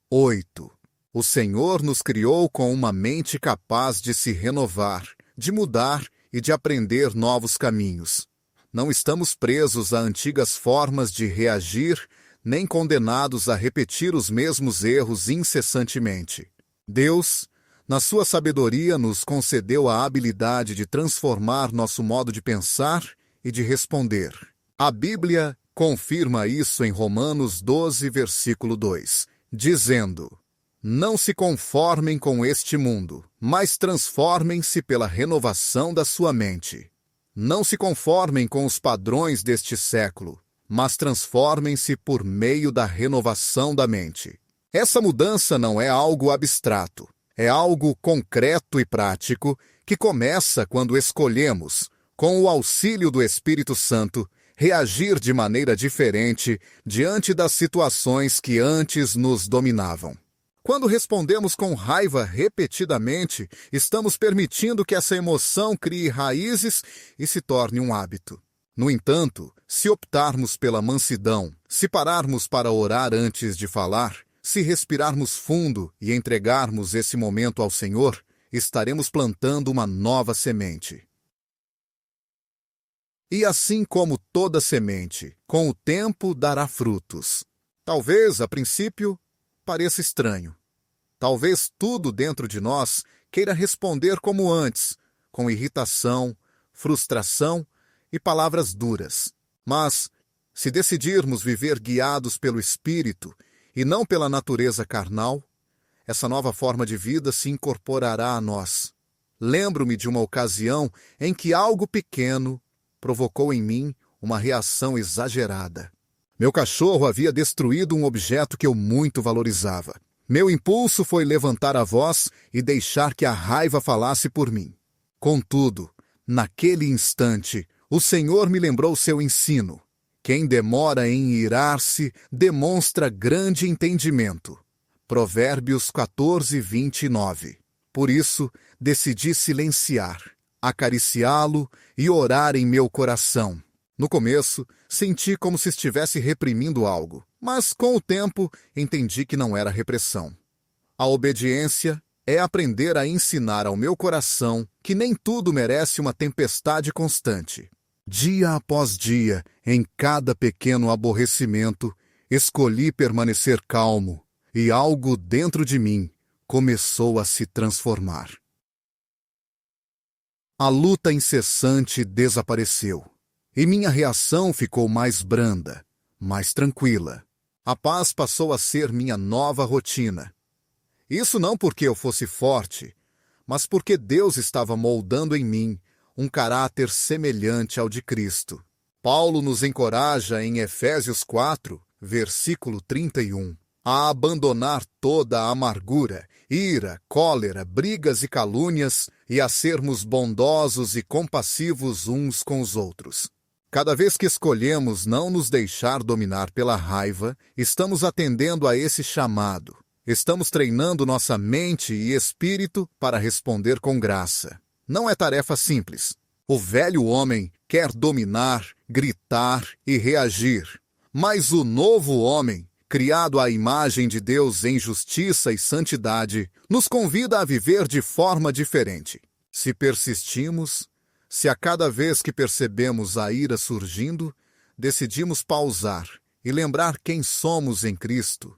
8. O Senhor nos criou com uma mente capaz de se renovar, de mudar e de aprender novos caminhos. Não estamos presos a antigas formas de reagir, nem condenados a repetir os mesmos erros incessantemente. Deus, na sua sabedoria, nos concedeu a habilidade de transformar nosso modo de pensar e de responder. A Bíblia confirma isso em Romanos 12, versículo 2, dizendo: não se conformem com este mundo, mas transformem-se pela renovação da sua mente. Não se conformem com os padrões deste século, mas transformem-se por meio da renovação da mente. Essa mudança não é algo abstrato, é algo concreto e prático que começa quando escolhemos, com o auxílio do Espírito Santo, reagir de maneira diferente diante das situações que antes nos dominavam. Quando respondemos com raiva repetidamente, estamos permitindo que essa emoção crie raízes e se torne um hábito. No entanto, se optarmos pela mansidão, se pararmos para orar antes de falar, se respirarmos fundo e entregarmos esse momento ao Senhor, estaremos plantando uma nova semente. E assim como toda semente, com o tempo dará frutos. Talvez, a princípio, pareça estranho. Talvez tudo dentro de nós queira responder como antes, com irritação, frustração e palavras duras. Mas, se decidirmos viver guiados pelo Espírito e não pela natureza carnal, essa nova forma de vida se incorporará a nós. Lembro-me de uma ocasião em que algo pequeno provocou em mim uma reação exagerada. Meu cachorro havia destruído um objeto que eu muito valorizava. Meu impulso foi levantar a voz e deixar que a raiva falasse por mim. Contudo, naquele instante, o Senhor me lembrou seu ensino. Quem demora em irar-se demonstra grande entendimento. Provérbios 14, 29. Por isso, decidi silenciar, acariciá-lo e orar em meu coração. No começo, senti como se estivesse reprimindo algo, mas com o tempo entendi que não era repressão. A obediência é aprender a ensinar ao meu coração que nem tudo merece uma tempestade constante. Dia após dia, em cada pequeno aborrecimento, escolhi permanecer calmo e algo dentro de mim começou a se transformar. A luta incessante desapareceu. E minha reação ficou mais branda, mais tranquila. A paz passou a ser minha nova rotina. Isso não porque eu fosse forte, mas porque Deus estava moldando em mim um caráter semelhante ao de Cristo. Paulo nos encoraja em Efésios 4, versículo 31, a abandonar toda a amargura, ira, cólera, brigas e calúnias e a sermos bondosos e compassivos uns com os outros. Cada vez que escolhemos não nos deixar dominar pela raiva, estamos atendendo a esse chamado. Estamos treinando nossa mente e espírito para responder com graça. Não é tarefa simples. O velho homem quer dominar, gritar e reagir. Mas o novo homem, criado à imagem de Deus em justiça e santidade, nos convida a viver de forma diferente. Se persistimos, se a cada vez que percebemos a ira surgindo, decidimos pausar e lembrar quem somos em Cristo,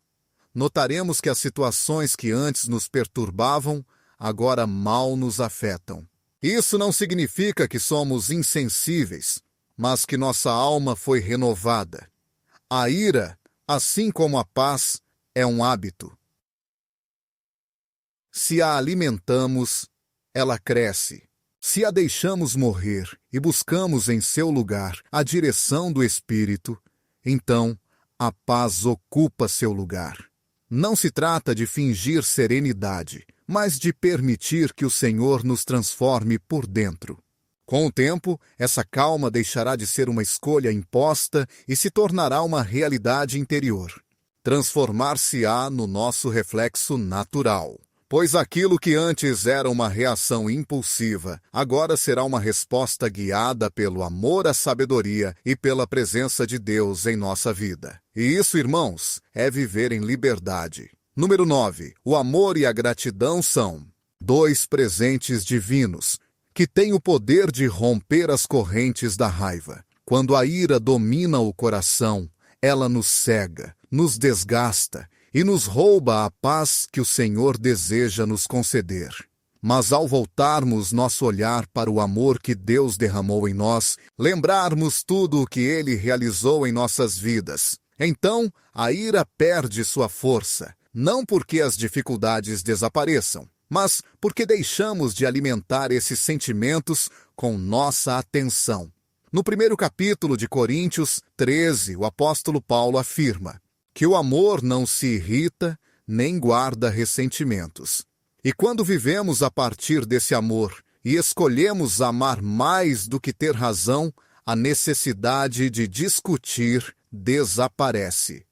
notaremos que as situações que antes nos perturbavam agora mal nos afetam. Isso não significa que somos insensíveis, mas que nossa alma foi renovada. A ira, assim como a paz, é um hábito. Se a alimentamos, ela cresce. Se a deixamos morrer e buscamos em seu lugar a direção do Espírito, então a paz ocupa seu lugar. Não se trata de fingir serenidade, mas de permitir que o Senhor nos transforme por dentro. Com o tempo, essa calma deixará de ser uma escolha imposta e se tornará uma realidade interior. Transformar-se-á no nosso reflexo natural. Pois aquilo que antes era uma reação impulsiva, agora será uma resposta guiada pelo amor à sabedoria e pela presença de Deus em nossa vida. E isso, irmãos, é viver em liberdade. Número 9. O amor e a gratidão são dois presentes divinos que têm o poder de romper as correntes da raiva. Quando a ira domina o coração, ela nos cega, nos desgasta e nos rouba a paz que o Senhor deseja nos conceder. Mas ao voltarmos nosso olhar para o amor que Deus derramou em nós, lembrarmos tudo o que Ele realizou em nossas vidas, então a ira perde sua força, não porque as dificuldades desapareçam, mas porque deixamos de alimentar esses sentimentos com nossa atenção. No primeiro capítulo de Coríntios 13, o apóstolo Paulo afirma que o amor não se irrita nem guarda ressentimentos. E quando vivemos a partir desse amor e escolhemos amar mais do que ter razão, a necessidade de discutir desaparece.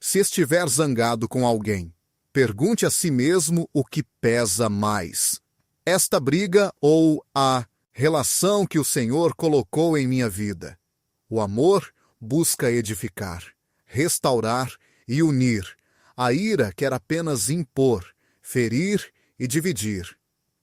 Se estiver zangado com alguém, pergunte a si mesmo o que pesa mais: esta briga ou a relação que o Senhor colocou em minha vida? O amor busca edificar, restaurar e unir. A ira quer apenas impor, ferir e dividir.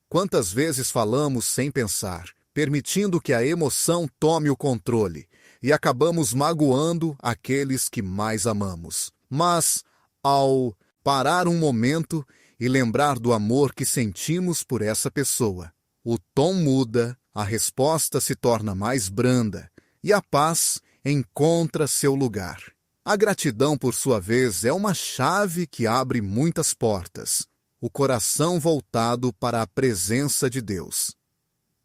Quantas vezes falamos sem pensar, permitindo que a emoção tome o controle, e acabamos magoando aqueles que mais amamos. Mas, ao parar um momento e lembrar do amor que sentimos por essa pessoa, o tom muda, a resposta se torna mais branda, e a paz encontra seu lugar. A gratidão, por sua vez, é uma chave que abre muitas portas. O coração voltado para a presença de Deus.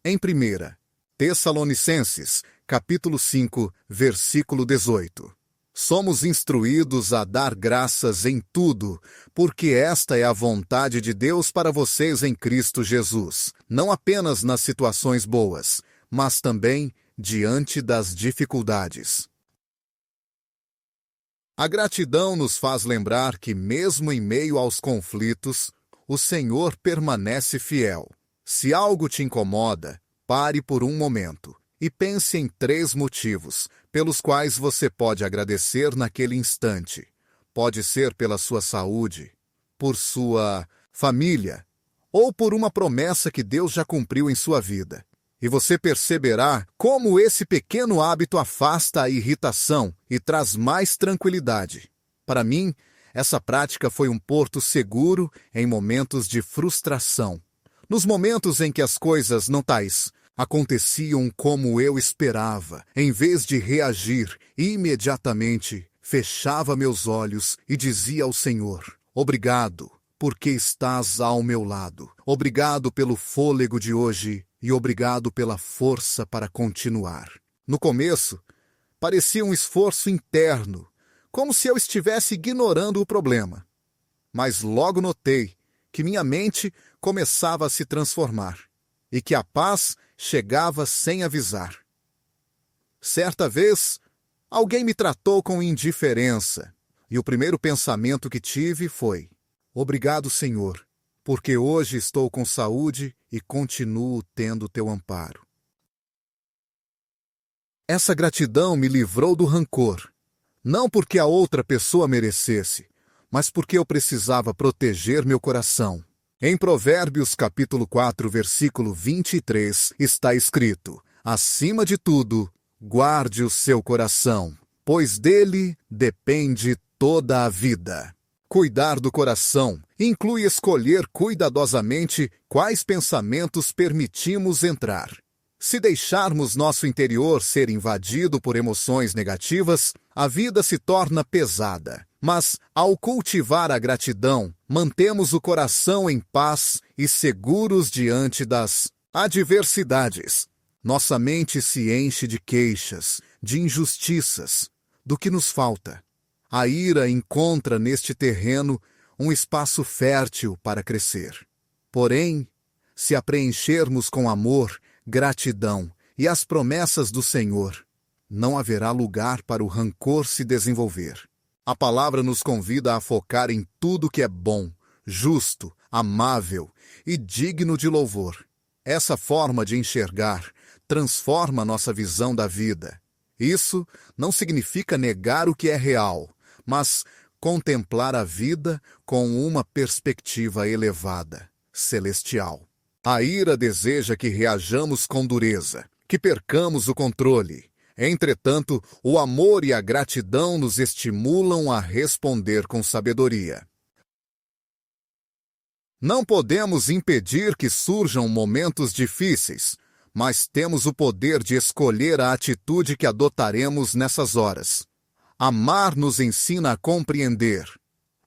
Em 1 Tessalonicenses, capítulo 5, versículo 18. Somos instruídos a dar graças em tudo, porque esta é a vontade de Deus para vocês em Cristo Jesus, não apenas nas situações boas, mas também diante das dificuldades. A gratidão nos faz lembrar que, mesmo em meio aos conflitos, o Senhor permanece fiel. Se algo te incomoda, pare por um momento e pense em 3 motivos pelos quais você pode agradecer naquele instante. Pode ser pela sua saúde, por sua família ou por uma promessa que Deus já cumpriu em sua vida. E você perceberá como esse pequeno hábito afasta a irritação e traz mais tranquilidade. Para mim, essa prática foi um porto seguro em momentos de frustração. Nos momentos em que as coisas não aconteciam como eu esperava, em vez de reagir imediatamente, fechava meus olhos e dizia ao Senhor: obrigado, porque estás ao meu lado. Obrigado pelo fôlego de hoje e obrigado pela força para continuar. No começo, parecia um esforço interno, como se eu estivesse ignorando o problema. Mas logo notei que minha mente começava a se transformar e que a paz chegava sem avisar. Certa vez, alguém me tratou com indiferença e o primeiro pensamento que tive foi: obrigado, Senhor, porque hoje estou com saúde e continuo tendo teu amparo. Essa gratidão me livrou do rancor, não porque a outra pessoa merecesse, mas porque eu precisava proteger meu coração. Em Provérbios capítulo 4, versículo 23, está escrito: acima de tudo, guarde o seu coração, pois dele depende toda a vida. Cuidar do coração inclui escolher cuidadosamente quais pensamentos permitimos entrar. Se deixarmos nosso interior ser invadido por emoções negativas, a vida se torna pesada. Mas, ao cultivar a gratidão, mantemos o coração em paz e seguros diante das adversidades. Nossa mente se enche de queixas, de injustiças, do que nos falta. A ira encontra neste terreno um espaço fértil para crescer. Porém, se a preenchermos com amor, gratidão e as promessas do Senhor, não haverá lugar para o rancor se desenvolver. A palavra nos convida a focar em tudo que é bom, justo, amável e digno de louvor. Essa forma de enxergar transforma nossa visão da vida. Isso não significa negar o que é real, mas contemplar a vida com uma perspectiva elevada, celestial. A ira deseja que reajamos com dureza, que percamos o controle. Entretanto, o amor e a gratidão nos estimulam a responder com sabedoria. Não podemos impedir que surjam momentos difíceis, mas temos o poder de escolher a atitude que adotaremos nessas horas. Amar nos ensina a compreender.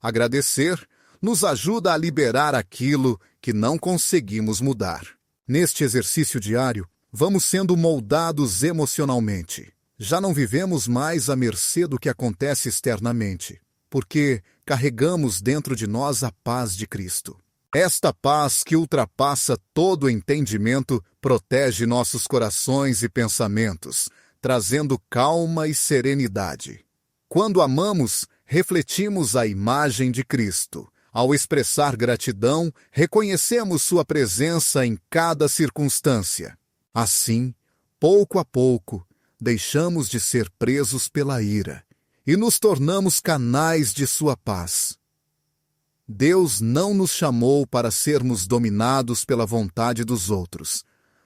Agradecer nos ajuda a liberar aquilo que não conseguimos mudar. Neste exercício diário, vamos sendo moldados emocionalmente. Já não vivemos mais à mercê do que acontece externamente, porque carregamos dentro de nós a paz de Cristo. Esta paz que ultrapassa todo entendimento protege nossos corações e pensamentos, trazendo calma e serenidade. Quando amamos, refletimos a imagem de Cristo. Ao expressar gratidão, reconhecemos sua presença em cada circunstância. Assim, pouco a pouco, deixamos de ser presos pela ira e nos tornamos canais de sua paz. Deus não nos chamou para sermos dominados pela vontade dos outros,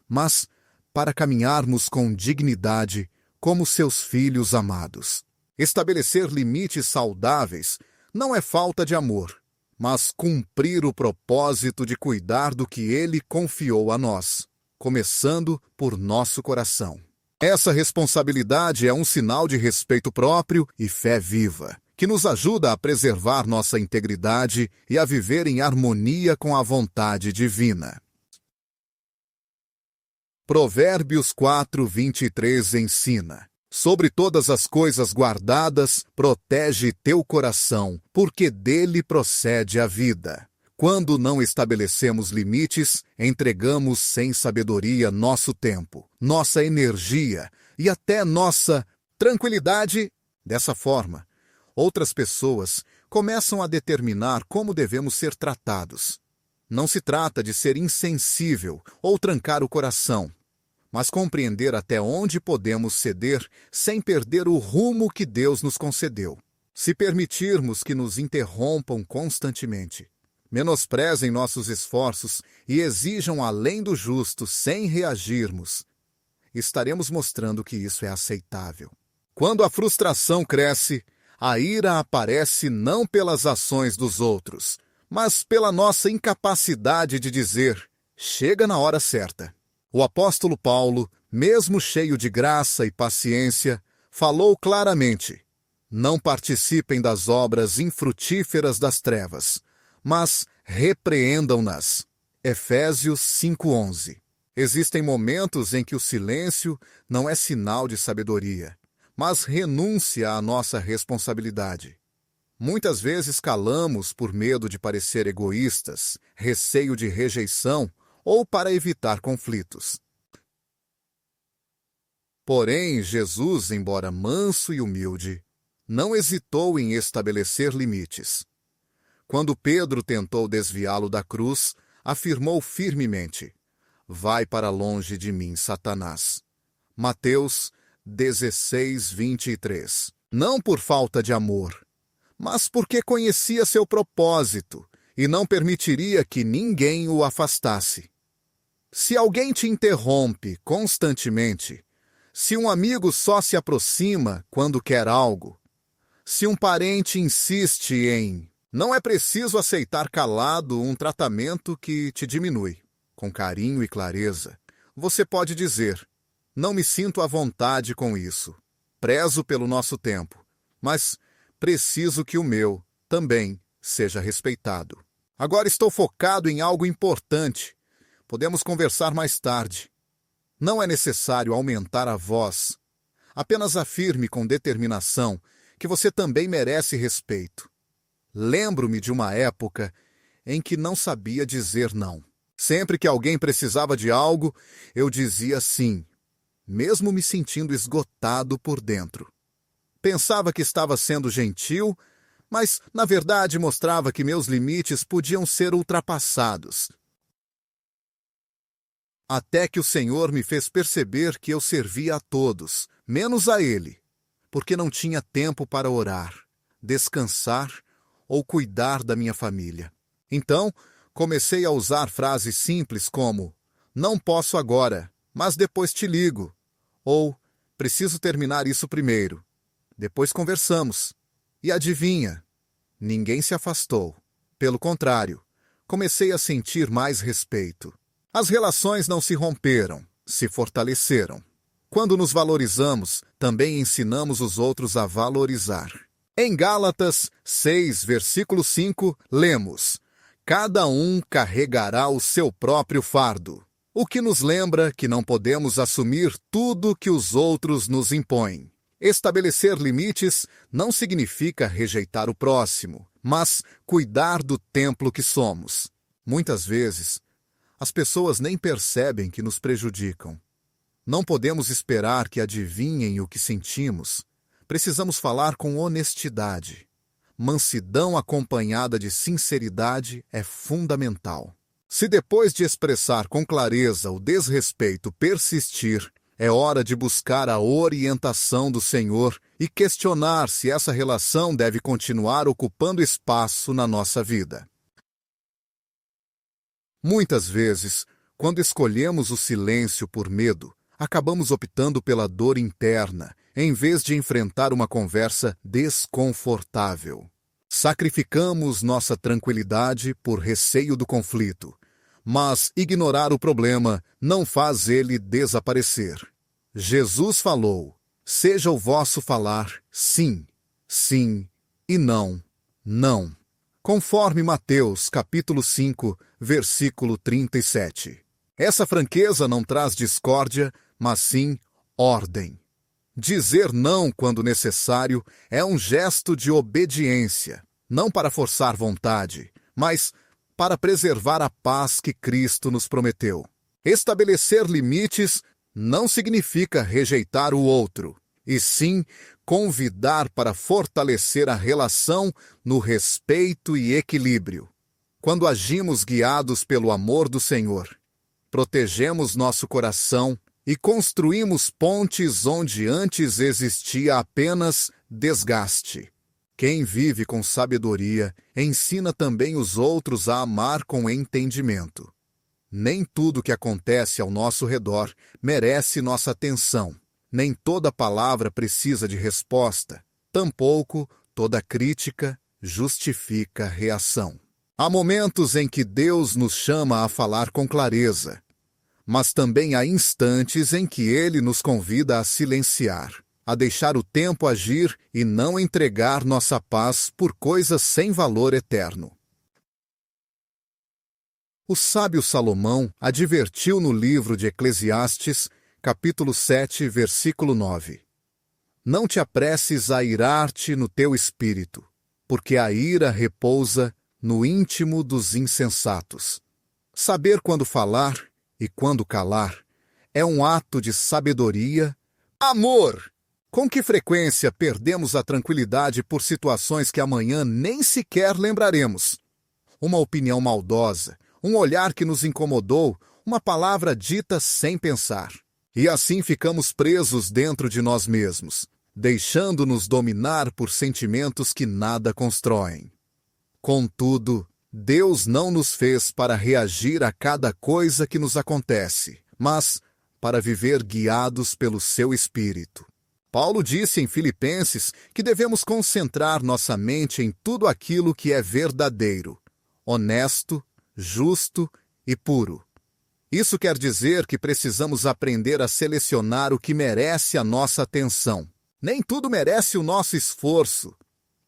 mas para caminharmos com dignidade como seus filhos amados. Estabelecer limites saudáveis não é falta de amor, mas cumprir o propósito de cuidar do que Ele confiou a nós, começando por nosso coração. Essa responsabilidade é um sinal de respeito próprio e fé viva, que nos ajuda a preservar nossa integridade e a viver em harmonia com a vontade divina. Provérbios 4, 23 ensina: sobre todas as coisas guardadas, protege teu coração, porque dele procede a vida. Quando não estabelecemos limites, entregamos sem sabedoria nosso tempo, nossa energia e até nossa tranquilidade. Dessa forma, outras pessoas começam a determinar como devemos ser tratados. Não se trata de ser insensível ou trancar o coração, mas compreender até onde podemos ceder sem perder o rumo que Deus nos concedeu. Se permitirmos que nos interrompam constantemente, menosprezem nossos esforços e exijam além do justo sem reagirmos, estaremos mostrando que isso é aceitável. Quando a frustração cresce, a ira aparece não pelas ações dos outros, mas pela nossa incapacidade de dizer: chega na hora certa. O apóstolo Paulo, mesmo cheio de graça e paciência, falou claramente: não participem das obras infrutíferas das trevas, mas repreendam-nas. Efésios 5:11. Existem momentos em que o silêncio não é sinal de sabedoria, mas renúncia à nossa responsabilidade. Muitas vezes calamos por medo de parecer egoístas, receio de rejeição ou para evitar conflitos. Porém, Jesus, embora manso e humilde, não hesitou em estabelecer limites. Quando Pedro tentou desviá-lo da cruz, afirmou firmemente: vai para longe de mim, Satanás. Mateus 16:23. Não por falta de amor, mas porque conhecia seu propósito e não permitiria que ninguém o afastasse. Se alguém te interrompe constantemente, se um amigo só se aproxima quando quer algo, se um parente insiste em não é preciso aceitar calado um tratamento que te diminui, com carinho e clareza, você pode dizer: não me sinto à vontade com isso. Prezo pelo nosso tempo, mas preciso que o meu também seja respeitado. Agora estou focado em algo importante. Podemos conversar mais tarde. Não é necessário aumentar a voz. Apenas afirme com determinação que você também merece respeito. Lembro-me de uma época em que não sabia dizer não. Sempre que alguém precisava de algo, eu dizia sim, mesmo me sentindo esgotado por dentro. Pensava que estava sendo gentil, mas, na verdade, mostrava que meus limites podiam ser ultrapassados. Até que o Senhor me fez perceber que eu servia a todos, menos a Ele, porque não tinha tempo para orar, descansar ou cuidar da minha família. Então, comecei a usar frases simples como: não posso agora, mas depois te ligo. Ou, preciso terminar isso primeiro. Depois conversamos. E adivinha? Ninguém se afastou. Pelo contrário, comecei a sentir mais respeito. As relações não se romperam, se fortaleceram. Quando nos valorizamos, também ensinamos os outros a valorizar. Em Gálatas 6, versículo 5, lemos: cada um carregará o seu próprio fardo, o que nos lembra que não podemos assumir tudo que os outros nos impõem. Estabelecer limites não significa rejeitar o próximo, mas cuidar do templo que somos. Muitas vezes, as pessoas nem percebem que nos prejudicam. Não podemos esperar que adivinhem o que sentimos. Precisamos falar com honestidade. Mansidão acompanhada de sinceridade é fundamental. Se depois de expressar com clareza o desrespeito persistir, é hora de buscar a orientação do Senhor e questionar se essa relação deve continuar ocupando espaço na nossa vida. Muitas vezes, quando escolhemos o silêncio por medo, acabamos optando pela dor interna, em vez de enfrentar uma conversa desconfortável. Sacrificamos nossa tranquilidade por receio do conflito, mas ignorar o problema não faz ele desaparecer. Jesus falou: seja o vosso falar sim, sim e não, não. Conforme Mateus, capítulo 5, versículo 37. Essa franqueza não traz discórdia, mas sim ordem. Dizer não quando necessário é um gesto de obediência, não para forçar vontade, mas para preservar a paz que Cristo nos prometeu. Estabelecer limites não significa rejeitar o outro, e sim convidar para fortalecer a relação no respeito e equilíbrio. Quando agimos guiados pelo amor do Senhor, protegemos nosso coração e construímos pontes onde antes existia apenas desgaste. Quem vive com sabedoria ensina também os outros a amar com entendimento. Nem tudo que acontece ao nosso redor merece nossa atenção. Nem toda palavra precisa de resposta. Tampouco toda crítica justifica reação. Há momentos em que Deus nos chama a falar com clareza, mas também há instantes em que Ele nos convida a silenciar, a deixar o tempo agir e não entregar nossa paz por coisas sem valor eterno. O sábio Salomão advertiu no livro de Eclesiastes, capítulo 7, versículo 9. Não te apresses a irar-te no teu espírito, porque a ira repousa no íntimo dos insensatos. Saber quando falar e quando calar é um ato de sabedoria. Amor! Com que frequência perdemos a tranquilidade por situações que amanhã nem sequer lembraremos? Uma opinião maldosa, um olhar que nos incomodou, uma palavra dita sem pensar. E assim ficamos presos dentro de nós mesmos, deixando-nos dominar por sentimentos que nada constroem. Contudo, Deus não nos fez para reagir a cada coisa que nos acontece, mas para viver guiados pelo seu Espírito. Paulo disse em Filipenses que devemos concentrar nossa mente em tudo aquilo que é verdadeiro, honesto, justo e puro. Isso quer dizer que precisamos aprender a selecionar o que merece a nossa atenção. Nem tudo merece o nosso esforço.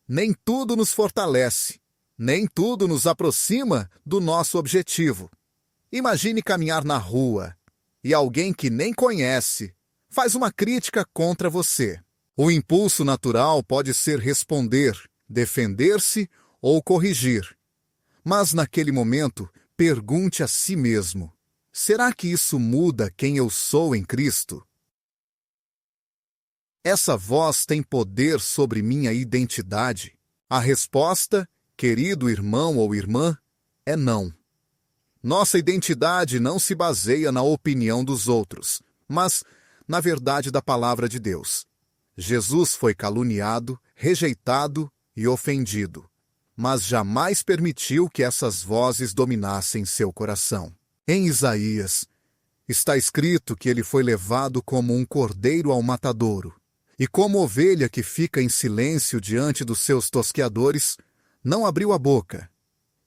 Nem tudo nos fortalece. Nem tudo nos aproxima do nosso objetivo. Imagine caminhar na rua e alguém que nem conhece faz uma crítica contra você. O impulso natural pode ser responder, defender-se ou corrigir. Mas naquele momento, pergunte a si mesmo: será que isso muda quem eu sou em Cristo? Essa voz tem poder sobre minha identidade? A resposta, querido irmão ou irmã, é não. Nossa identidade não se baseia na opinião dos outros, mas na verdade da palavra de Deus. Jesus foi caluniado, rejeitado e ofendido, mas jamais permitiu que essas vozes dominassem seu coração. Em Isaías, está escrito que ele foi levado como um cordeiro ao matadouro, e como ovelha que fica em silêncio diante dos seus tosqueadores, não abriu a boca.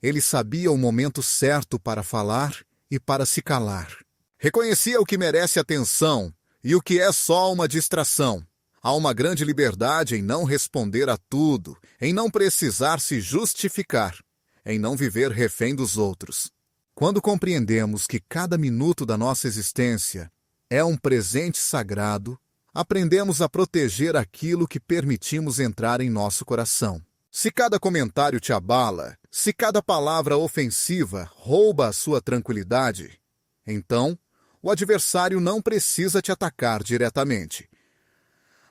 Ele sabia o momento certo para falar e para se calar. Reconhecia o que merece atenção e o que é só uma distração. Há uma grande liberdade em não responder a tudo, em não precisar se justificar, em não viver refém dos outros. Quando compreendemos que cada minuto da nossa existência é um presente sagrado, aprendemos a proteger aquilo que permitimos entrar em nosso coração. Se cada comentário te abala, se cada palavra ofensiva rouba a sua tranquilidade, então o adversário não precisa te atacar diretamente.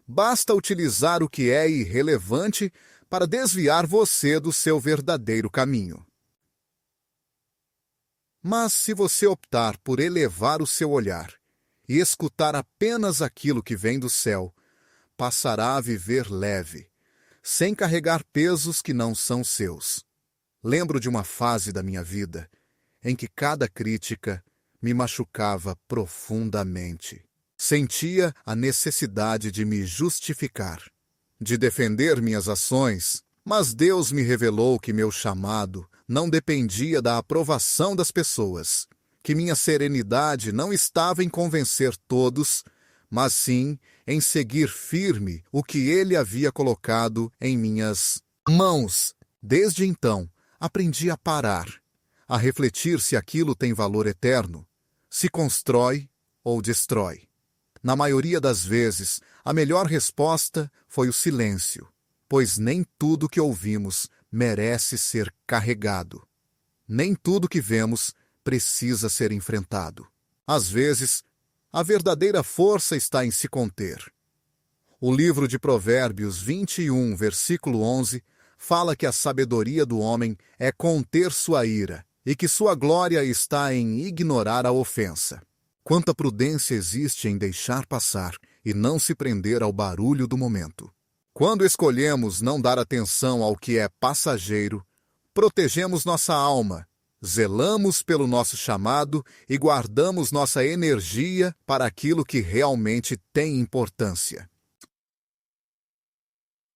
Basta utilizar o que é irrelevante para desviar você do seu verdadeiro caminho. Mas se você optar por elevar o seu olhar e escutar apenas aquilo que vem do céu, passará a viver leve, sem carregar pesos que não são seus. Lembro de uma fase da minha vida em que cada crítica me machucava profundamente. Sentia a necessidade de me justificar, de defender minhas ações, mas Deus me revelou que meu chamado não dependia da aprovação das pessoas, que minha serenidade não estava em convencer todos, mas sim em seguir firme o que Ele havia colocado em minhas mãos. Desde então, aprendi a parar, a refletir se aquilo tem valor eterno, se constrói ou destrói. Na maioria das vezes, a melhor resposta foi o silêncio, pois nem tudo que ouvimos merece ser carregado. Nem tudo que vemos precisa ser enfrentado. Às vezes, a verdadeira força está em se conter. O livro de Provérbios 21, versículo 11, fala que a sabedoria do homem é conter sua ira e que sua glória está em ignorar a ofensa. Quanta prudência existe em deixar passar e não se prender ao barulho do momento. Quando escolhemos não dar atenção ao que é passageiro, protegemos nossa alma, zelamos pelo nosso chamado e guardamos nossa energia para aquilo que realmente tem importância.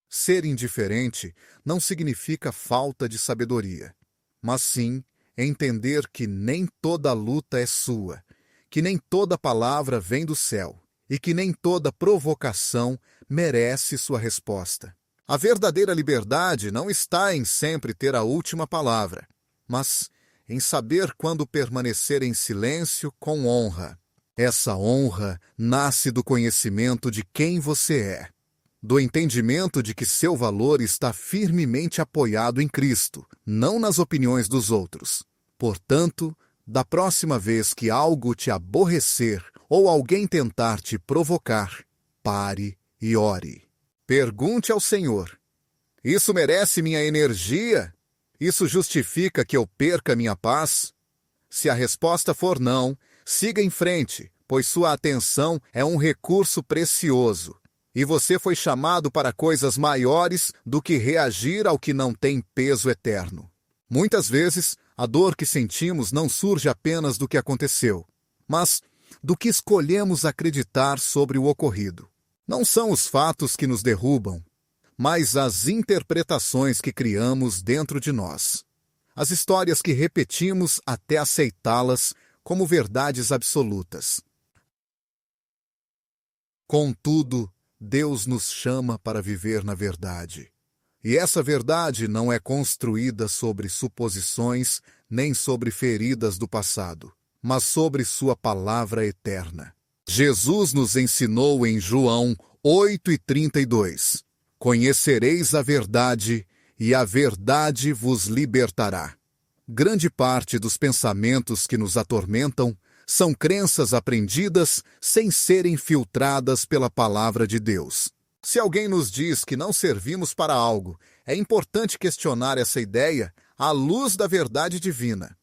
Ser indiferente não significa falta de sabedoria, mas sim entender que nem toda luta é sua, que nem toda palavra vem do céu e que nem toda provocação merece sua resposta. A verdadeira liberdade não está em sempre ter a última palavra, mas em saber quando permanecer em silêncio com honra. Essa honra nasce do conhecimento de quem você é, do entendimento de que seu valor está firmemente apoiado em Cristo, não nas opiniões dos outros. Portanto, da próxima vez que algo te aborrecer ou alguém tentar te provocar, pare e ore. Pergunte ao Senhor: isso merece minha energia? Isso justifica que eu perca minha paz? Se a resposta for não, siga em frente, pois sua atenção é um recurso precioso. E você foi chamado para coisas maiores do que reagir ao que não tem peso eterno. Muitas vezes, a dor que sentimos não surge apenas do que aconteceu, mas do que escolhemos acreditar sobre o ocorrido. Não são os fatos que nos derrubam, mas as interpretações que criamos dentro de nós. As histórias que repetimos até aceitá-las como verdades absolutas. Contudo, Deus nos chama para viver na verdade. E essa verdade não é construída sobre suposições nem sobre feridas do passado, mas sobre sua palavra eterna. Jesus nos ensinou em João 8:32: Conhecereis a verdade, e a verdade vos libertará. Grande parte dos pensamentos que nos atormentam são crenças aprendidas sem serem filtradas pela palavra de Deus. Se alguém nos diz que não servimos para algo, é importante questionar essa ideia à luz da verdade divina.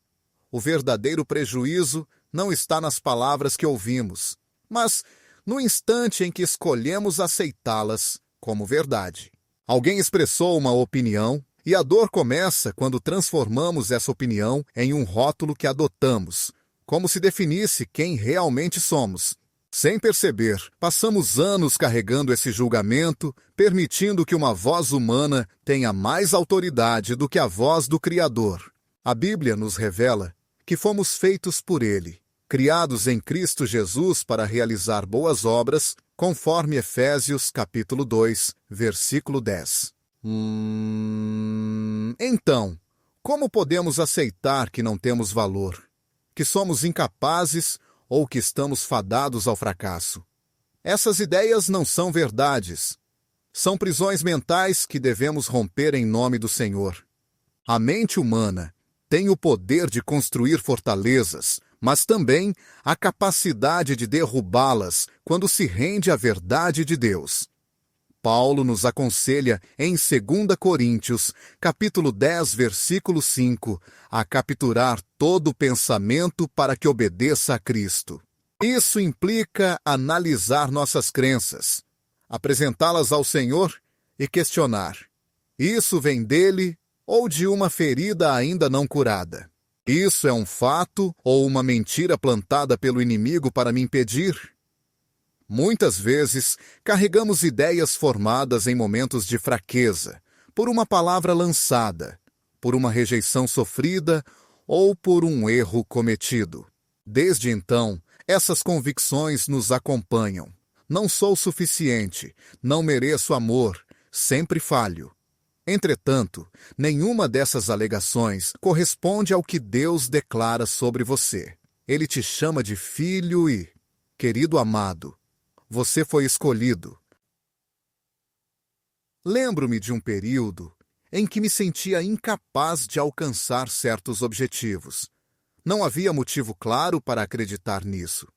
O verdadeiro prejuízo não está nas palavras que ouvimos, mas no instante em que escolhemos aceitá-las como verdade. Alguém expressou uma opinião, e a dor começa quando transformamos essa opinião em um rótulo que adotamos, como se definisse quem realmente somos. Sem perceber, passamos anos carregando esse julgamento, permitindo que uma voz humana tenha mais autoridade do que a voz do Criador. A Bíblia nos revela que fomos feitos por Ele, criados em Cristo Jesus para realizar boas obras, conforme Efésios capítulo 2, versículo 10. Então, como podemos aceitar que não temos valor, que somos incapazes ou que estamos fadados ao fracasso? Essas ideias não são verdades. São prisões mentais que devemos romper em nome do Senhor. A mente humana tem o poder de construir fortalezas, mas também a capacidade de derrubá-las quando se rende à verdade de Deus. Paulo nos aconselha em 2 Coríntios, capítulo 10, versículo 5, a capturar todo pensamento para que obedeça a Cristo. Isso implica analisar nossas crenças, apresentá-las ao Senhor e questionar: isso vem dele ou de uma ferida ainda não curada? Isso é um fato ou uma mentira plantada pelo inimigo para me impedir? Muitas vezes, carregamos ideias formadas em momentos de fraqueza, por uma palavra lançada, por uma rejeição sofrida ou por um erro cometido. Desde então, essas convicções nos acompanham. Não sou suficiente, não mereço amor, sempre falho. Entretanto, nenhuma dessas alegações corresponde ao que Deus declara sobre você. Ele te chama de filho e, querido amado, você foi escolhido. Lembro-me de um período em que me sentia incapaz de alcançar certos objetivos. Não havia motivo claro para acreditar nisso.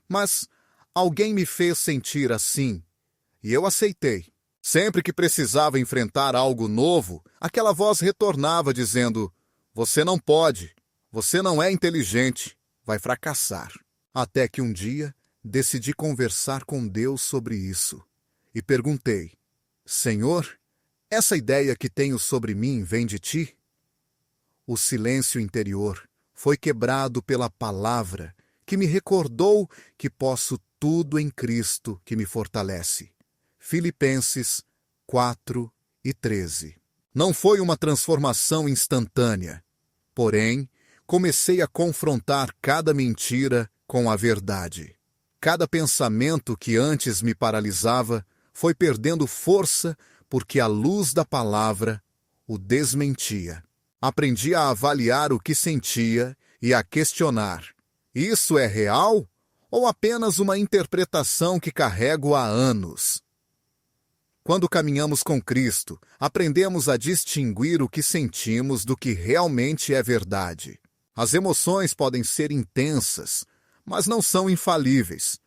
Mas alguém me fez sentir assim, e eu aceitei. Sempre que precisava enfrentar algo novo, aquela voz retornava dizendo: você não pode, você não é inteligente, vai fracassar. Até que um dia decidi conversar com Deus sobre isso e perguntei: Senhor, essa ideia que tenho sobre mim vem de ti? O silêncio interior foi quebrado pela palavra que me recordou que posso tudo em Cristo que me fortalece. Filipenses 4:13. Não foi uma transformação instantânea, porém, comecei a confrontar cada mentira com a verdade. Cada pensamento que antes me paralisava foi perdendo força porque a luz da palavra o desmentia. Aprendi a avaliar o que sentia e a questionar: isso é real ou apenas uma interpretação que carrego há anos? Quando caminhamos com Cristo, aprendemos a distinguir o que sentimos do que realmente é verdade. As emoções podem ser intensas, mas não são infalíveis.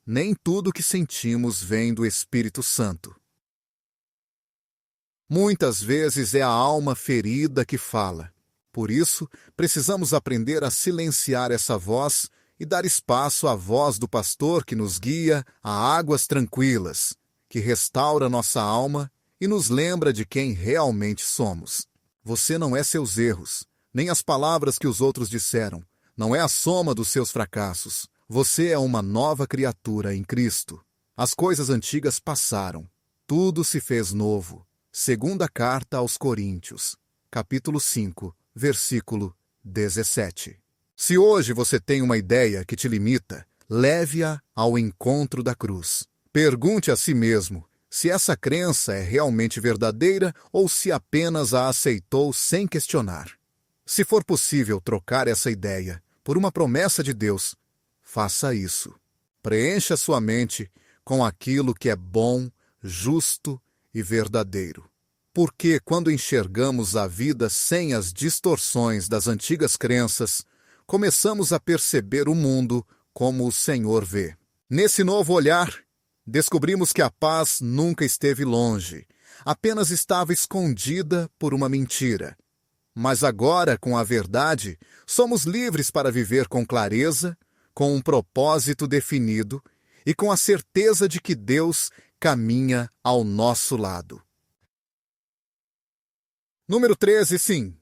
Nem tudo o que sentimos vem do Espírito Santo. Muitas vezes é a alma ferida que fala. Por isso, precisamos aprender a silenciar essa voz e dar espaço à voz do pastor que nos guia a águas tranquilas, que restaura nossa alma e nos lembra de quem realmente somos. Você não é seus erros, nem as palavras que os outros disseram. Não é a soma dos seus fracassos. Você é uma nova criatura em Cristo. As coisas antigas passaram. Tudo se fez novo. Segunda carta aos Coríntios, capítulo 5, versículo 17. Se hoje você tem uma ideia que te limita, leve-a ao encontro da cruz. Pergunte a si mesmo se essa crença é realmente verdadeira ou se apenas a aceitou sem questionar. Se for possível trocar essa ideia por uma promessa de Deus, faça isso. Preencha sua mente com aquilo que é bom, justo e verdadeiro. Porque quando enxergamos a vida sem as distorções das antigas crenças, começamos a perceber o mundo como o Senhor vê. Nesse novo olhar, descobrimos que a paz nunca esteve longe, apenas estava escondida por uma mentira. Mas agora, com a verdade, somos livres para viver com clareza, com um propósito definido e com a certeza de que Deus caminha ao nosso lado. Número 13, sim.